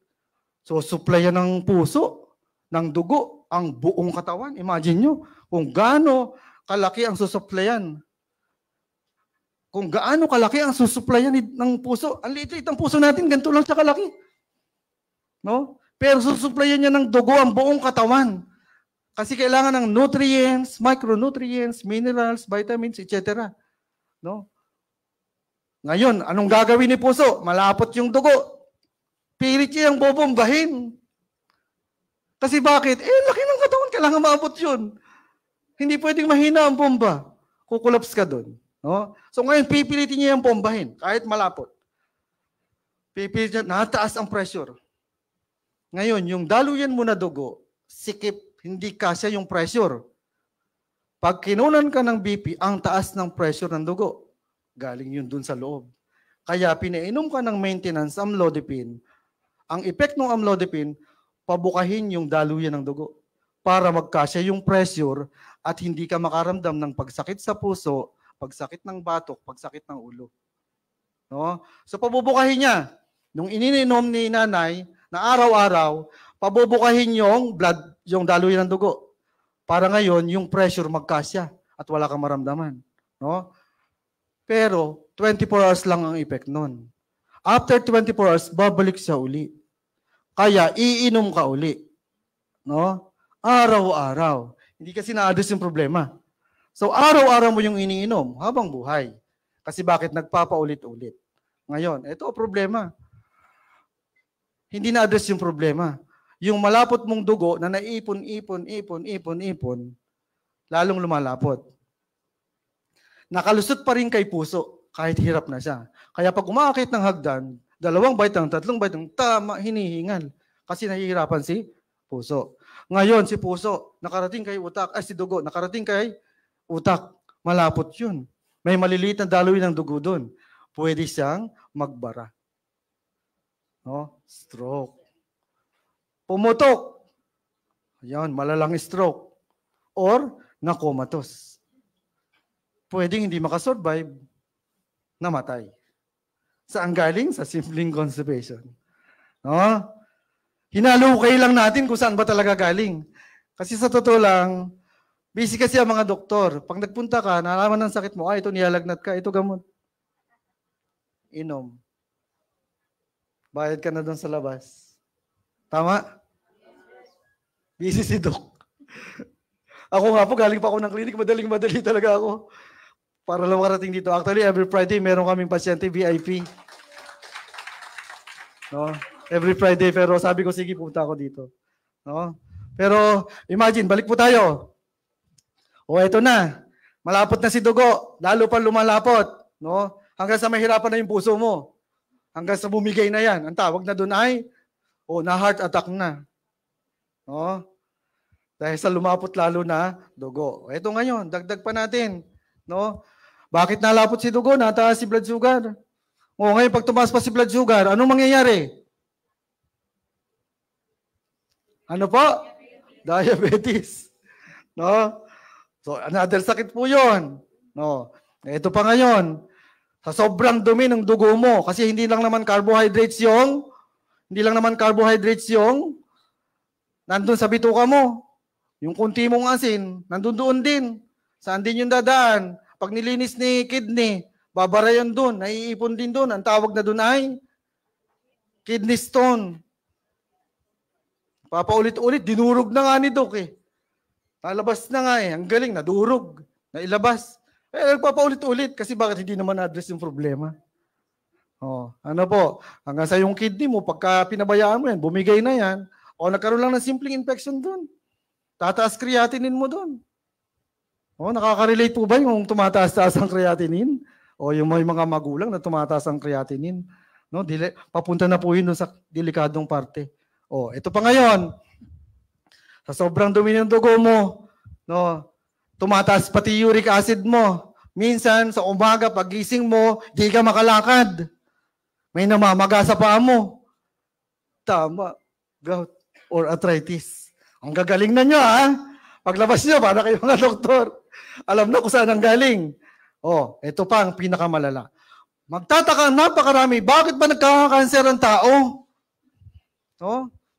So supplyan ng puso, ng dugo, ang buong katawan. Imagine nyo kung gaano kalaki ang susuplayan. Kung gaano kalaki ang susuplayan ng puso. Ang liit-liit ang puso natin, ganito lang siya kalaki. No? Pero susuplayan niya ng dugo ang buong katawan. Kasi kailangan ng nutrients, micronutrients, minerals, vitamins, etc. No? Ngayon, anong gagawin ni puso? Malapot yung dugo. Pilit niya yung bobombahin. Kasi bakit? Laki ng katawan, kailangan maabot yun. Hindi pwedeng mahina ang bomba. Kukulaps ka doon. No? So ngayon, pipilitin niya yung bombahin, kahit malapot. Pipilitin niya, nataas ang pressure. Ngayon, yung daluyan mo na dugo, sikip, hindi kasya yung pressure. Pag kinunan ka ng BP, ang taas ng pressure ng dugo. Galing yun dun sa loob. Kaya pinainom ka ng maintenance amlodipine. Ang effect ng amlodipine, pabukahin yung daluyan ng dugo para magkasya yung pressure at hindi ka makaramdam ng pagsakit sa puso, pagsakit ng batok, pagsakit ng ulo. No? So pabubukahin niya. Nung iniinom ni nanay na araw-araw, pabubukahin yung blood, yung daluyan ng dugo. Para ngayon, yung pressure magkasya at wala kang maramdaman. No? Pero 24 hours lang ang effect nun. After 24 hours, babalik siya uli. Kaya iinom ka uli. No? Araw-araw. Hindi kasi na-address yung problema. So araw-araw mo yung iniinom habang buhay. Kasi bakit nagpapaulit-ulit? Ngayon, ito ang problema. Hindi na-address yung problema. Yung malapot mong dugo na naipon, lalong lumalapot. Nakalusot pa rin kay puso kahit hirap na siya. Kaya pag umaakit ng hagdan, 2 baitang, 3 baitang, tama, hinihingal. Kasi nahihirapan si puso. Ngayon, si puso, nakarating kay utak, si dugo, nakarating kay utak. Malapot yun. May maliliit na daloy ng dugo doon. Pwede siyang magbara. No? Stroke. Pumutok. Ayan, malalang stroke. Or nakomatos. Pwedeng hindi makasurvive, namatay. Saan galing? Sa simpleng constipation. No? Hinalukay lang natin kung saan ba talaga galing. Kasi sa totoo lang, busy kasi ang mga doktor. Pag nagpunta ka, nalaman ng sakit mo, ito niyalagnat ka, ito gamot. Inom. Bayad ka na doon sa labas. Tama? Busy si Doc. Ako nga po, galing pa ako ng clinic, madaling-madali talaga ako. Para lang makarating dito. Actually, every Friday, meron kaming pasyente VIP. No? Every Friday, pero sabi ko, sige, punta ako dito. No? Pero, imagine, balik po tayo. O, eto na. Malapot na si dugo. Lalo pa lumalapot. No? Hanggang sa mahirapan na yung puso mo. Hanggang sa bumigay na yan. Ang tawag na doon ay, na heart attack na. No? Dahil sa lumapot lalo na dugo. Ito ngayon, dagdag pa natin. No? Bakit nalapot si dugo? Nataas si blood sugar. Ngayon, pag tumaas pa si blood sugar, anong mangyayari? Ano po? Diabetes. No? So, another sakit po yun. No? Ito pa ngayon. Sa sobrang dumi ng dugo mo, kasi hindi lang naman carbohydrates yung nandun sa bituka mo. Yung kunti mong asin, nandun doon din. Saan din yung dadaan? Pag nilinis ni kidney, babara yun doon, naiipon din doon. Ang tawag na doon ay kidney stone. Papaulit-ulit, dinurog na nga ni Doc eh. Nalabas na nga eh. Ang galing, nadurog. Nailabas. Nagpapaulit-ulit kasi bakit hindi naman na-address yung problema? Ano po? Hanggang sa yung kidney mo, pagka pinabayaan mo yan, bumigay na yan, nagkaroon lang ng simpleng infection doon. Tataas creatinine mo doon. Nakaka-relate po ba yung tumataas-taas ang creatinine? O yung may mga magulang na tumataas ang creatinine? No, papunta na po yun sa delikadong parte. Ito pa ngayon. Sa sobrang dumi ng dugo mo, no, tumataas pati uric acid mo. Minsan, sa umaga, pagising mo, di ka makalakad. May namamaga sa paa mo. Tama. Gout or arthritis. Ang gagaling na nyo, ha? Paglabas nyo, para kayo mga doktor. Alam na kung saan ang galing. Ito pa ang pinakamalala. Magtataka, napakarami. Bakit ba nagkakakanser ang tao?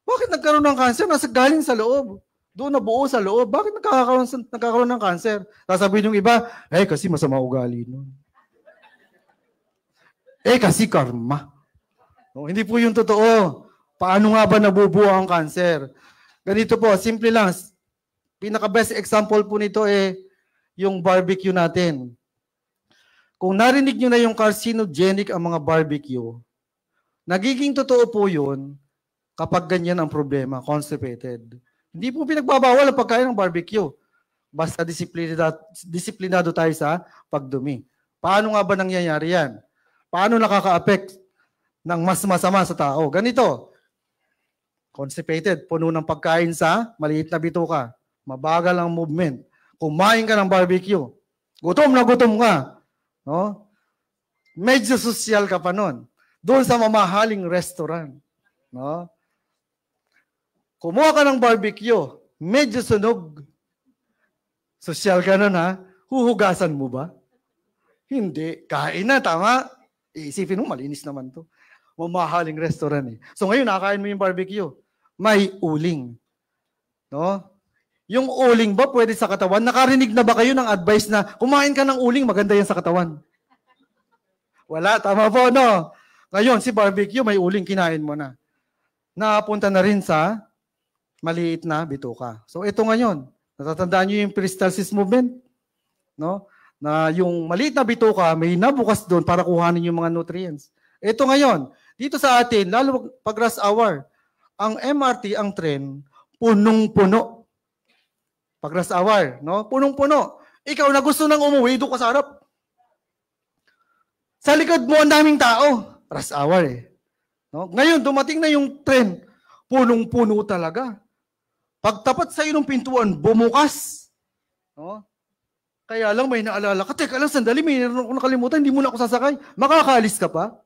Bakit nagkaroon ng kanser? Nasa galing sa loob. Doon na buo sa loob. Bakit nagkakaroon ng kanser? Sasabihin yung iba, kasi masama ugali nun. Kasi karma. Hindi po yung totoo. Paano nga ba nabubuo ang kanser? Ganito po, simple lang. Pinaka-best example po nito yung barbecue natin. Kung narinig nyo na yung carcinogenic ang mga barbecue, nagiging totoo po yun kapag ganyan ang problema, constipated. Hindi po pinagbabawal ang pagkain ng barbecue. Basta disiplinado tayo sa pagdumi. Paano nga ba nangyayari yan? Paano nakaka-affect ng mas masama sa tao? Ganito, constipated, puno ng pagkain sa maliit na bituka. Mabagal ang movement. Kumain ka ng barbecue. Gutom na gutom ka. No? Medyo sosyal ka pa nun. Doon sa mamahaling restaurant. No? Kumuha ka ng barbecue, medyo sunog. Sosyal ka nun, ha? Huhugasan mo ba? Hindi. Kain na, tama? Iisipin mo, malinis naman to. Mamahaling restaurant eh. So ngayon, nakain mo yung barbecue. May uling. No? Yung uling ba pwede sa katawan? Nakarinig na ba kayo ng advice na kumain ka ng uling, maganda yan sa katawan? Wala, tama po, no? Ngayon, si barbecue, may uling, kinain mo na. Napunta na rin sa maliit na bituka. So ito ngayon, natatandaan nyo yung peristalsis movement? No? Na yung maliit na bituka, may nabukas doon para kuhanin yung mga nutrients. Ito ngayon, dito sa atin, lalo pag rush hour, ang MRT, ang tren, punong-puno. Pag rush hour, no? Punong-puno. Ikaw na gusto nang umuwi, doon ka sa harap. Sa likod mo, ang daming tao. Rush hour eh. No? Ngayon, dumating na yung tren, punong-puno talaga. Pagtapat sa ng pintuan, bumukas. No? Kaya lang may naalala ka, teka lang, sandali, may nakalimutan, hindi mo na ako sasakay. Makakaalis ka pa?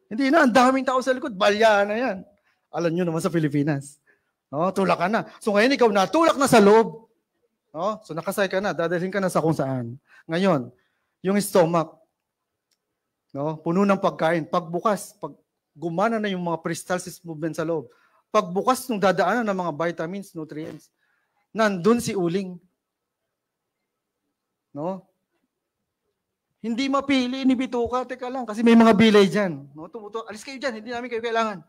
Hindi na, ang daming tao sa likod, balya na yan. Alam nyo naman sa Pilipinas. No? Tulak ka na. So ngayon, ikaw natulak na sa loob. No? So nakasay ka na, dadalhin ka na sa kung saan. Ngayon, yung stomach, no? Puno ng pagkain. Pagbukas, pag gumana na yung mga peristalsis movement sa loob, pagbukas ng dadaanan ng mga vitamins, nutrients, nandun si uling. No? Hindi mapili ni bituka, teka lang, kasi may mga bilay dyan. No? Alis kayo dyan, hindi namin kayo kailangan.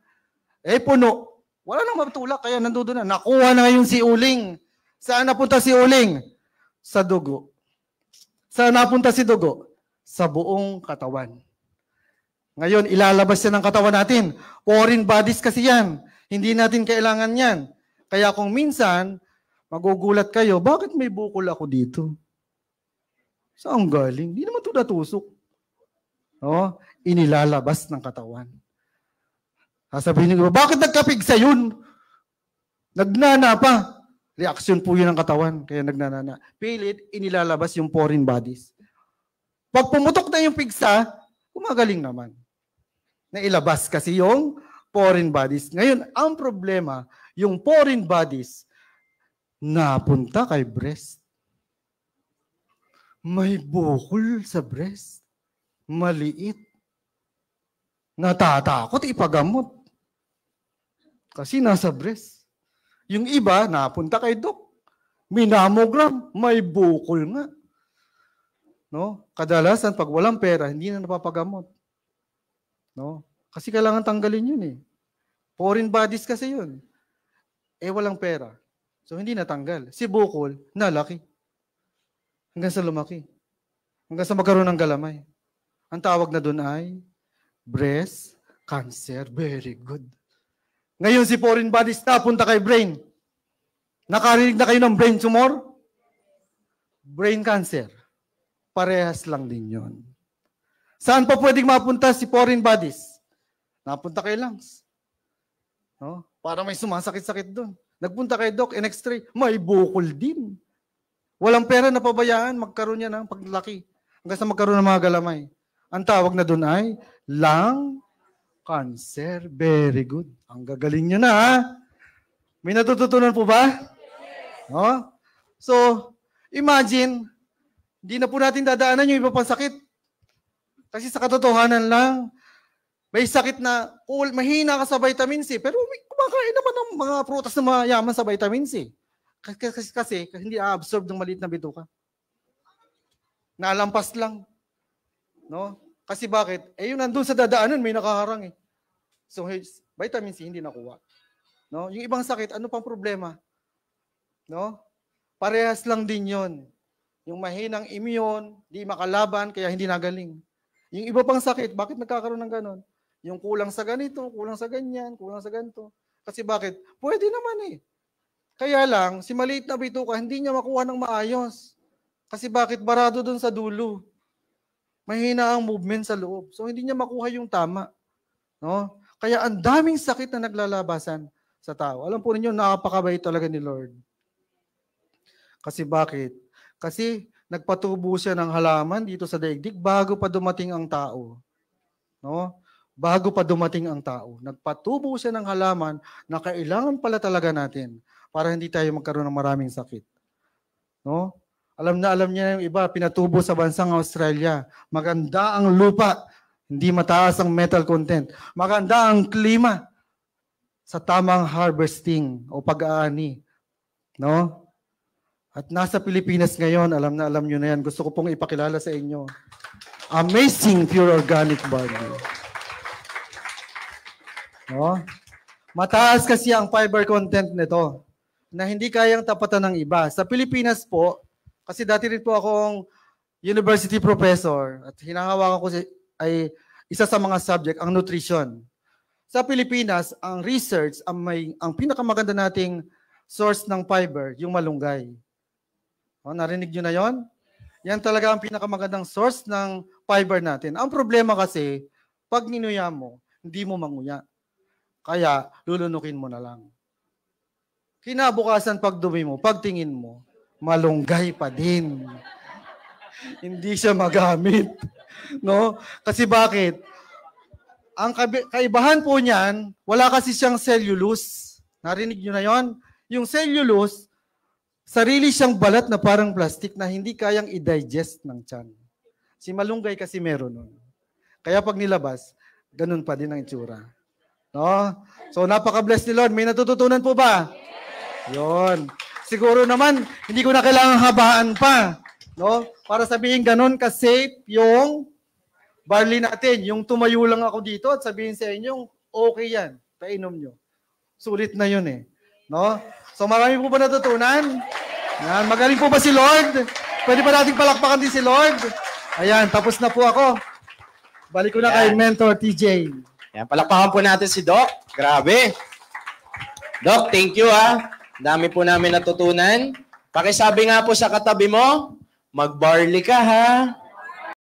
Eh, puno. Wala nang matulak, kaya nandoon na. Nakuha na ngayon si uling. Saan napunta si uling? Sa dugo. Saan napunta si dugo? Sa buong katawan. Ngayon, ilalabas yan ng katawan natin. Foreign bodies kasi yan. Hindi natin kailangan yan. Kaya kung minsan, magugulat kayo, bakit may bukol ako dito? Saan galing? Hindi naman ito natusok. No? Inilalabas ng katawan. Sasabihin niyo, bakit nagkapigsa yun? Nagnana pa. Reaksyon po yun ng katawan, kaya nagnanana. Pilit, inilalabas yung foreign bodies. Pag pumutok na yung pigsa, gumagaling naman. Nailabas kasi yung foreign bodies. Ngayon, ang problema, yung foreign bodies, napunta kay breast. May bukol sa breast. Maliit. Natatakot ipagamot. Kasi nasa breast. Yung iba, napunta kay doc. Minamogram, may bukol nga. No? Kadalasan, pag walang pera, hindi na napapagamot. No? Kasi kailangan tanggalin yun eh. Foreign bodies kasi yun. Eh, walang pera. So, hindi natanggal. Si bukol, nalaki. Hanggang sa lumaki. Hanggang sa magkaroon ng galamay. Ang tawag na doon ay breast cancer. Very good. Ngayon si foreign bodies napunta kay brain. Nakarinig na kayo ng brain tumor? Brain cancer. Parehas lang din yon. Saan pa pwedeng mapunta si foreign bodies? Napunta kay lungs. No? Para may sumasakit-sakit doon. Nagpunta kay doc, in-x-ray, may bukol din. Walang pera na pabayaan, magkaroon niya ng paglaki. Hanggang sa magkaroon ng mga galamay. Ang tawag na doon ay lung cancer. Very good. Ang gagaling nyo na, ha? May natututunan po ba? No? So, imagine, hindi na po natin dadaanan yung iba pang sakit. Kasi sa katotohanan lang, may sakit na mahina ka sa vitamin C, pero kumakain naman ng mga prutas na mayaman sa vitamin C. Kasi hindi a-absorb ng maliit na bituka. Nalampas lang. No? Kasi bakit? Eh yung nandun sa dadaanan, may nakaharang eh. So, vitamin C hindi nakuha. No? Yung ibang sakit, ano pang problema? No? Parehas lang din yon. Yung mahinang immune, di makalaban, kaya hindi nagaling. Yung iba pang sakit, bakit nagkakaroon ng ganon? Yung kulang sa ganito, kulang sa ganyan, kulang sa ganito. Kasi bakit? Pwede naman eh. Kaya lang, si maliit na bituka, hindi niya makuha ng maayos. Kasi bakit? Barado dun sa dulo. Mahina ang movement sa loob. So, hindi niya makuha yung tama. No? Kaya ang daming sakit na naglalabasan sa tao. Alam po ninyo, napakabait talaga ni Lord. Kasi bakit? Kasi nagpatubo siya ng halaman dito sa daigdig bago pa dumating ang tao. No? Bago pa dumating ang tao. Nagpatubo siya ng halaman na kailangan pala talaga natin para hindi tayo magkaroon ng maraming sakit. No? Alam niya yung iba, pinatubo sa bansang Australia. Maganda ang lupa, hindi mataas ang metal content. Maganda ang klima sa tamang harvesting o pag-aani. No? At nasa Pilipinas ngayon, alam niyo na yan. Gusto ko pong ipakilala sa inyo. Amazing pure organic barley. No? Mataas kasi ang fiber content nito na hindi kayang tapatan ng iba. Sa Pilipinas po, kasi dati rin po akong university professor at hinahawakan ko ay isa sa mga subject, ang nutrition. Sa Pilipinas, ang research, ang pinakamaganda nating source ng fiber, yung malunggay. O, narinig nyo na yon? Yan talaga ang pinakamagandang source ng fiber natin. Ang problema kasi, pag ninuya mo, hindi mo manguya. Kaya, lulunukin mo na lang. Kinabukasan pag dumi mo, pagtingin mo, malunggay pa din. Hindi siya magamit. No? Kasi bakit? Ang kaibahan po niyan, wala kasi siyang cellulose. Narinig nyo na yon? Yung cellulose, sarili siyang balat na parang plastic na hindi kayang i-digest ng tiyan. Si malunggay kasi meron nun. Kaya pag nilabas, ganun pa din ang itsura. No? So napaka-bless ni Lord. May natututunan po ba? Yon. Siguro naman, hindi ko na kailangang habaan pa. No? Para sabihin ganun ka-safe yung barley natin. Yung tumayo lang ako dito at sabihin sa inyo, okay yan. Painom nyo. Sulit na yun eh. No? So marami po ba natutunan? Yan. Magaling po ba si Lord? Pwede ba nating palakpakan din si Lord? Ayan, tapos na po ako. Balik ko na kay Mentor TJ. Yan, palakpakan po natin si Doc. Grabe. Doc, thank you ha. Dami po namin natutunan. Pakisabi nga po sa katabi mo, mag-barley ka ha.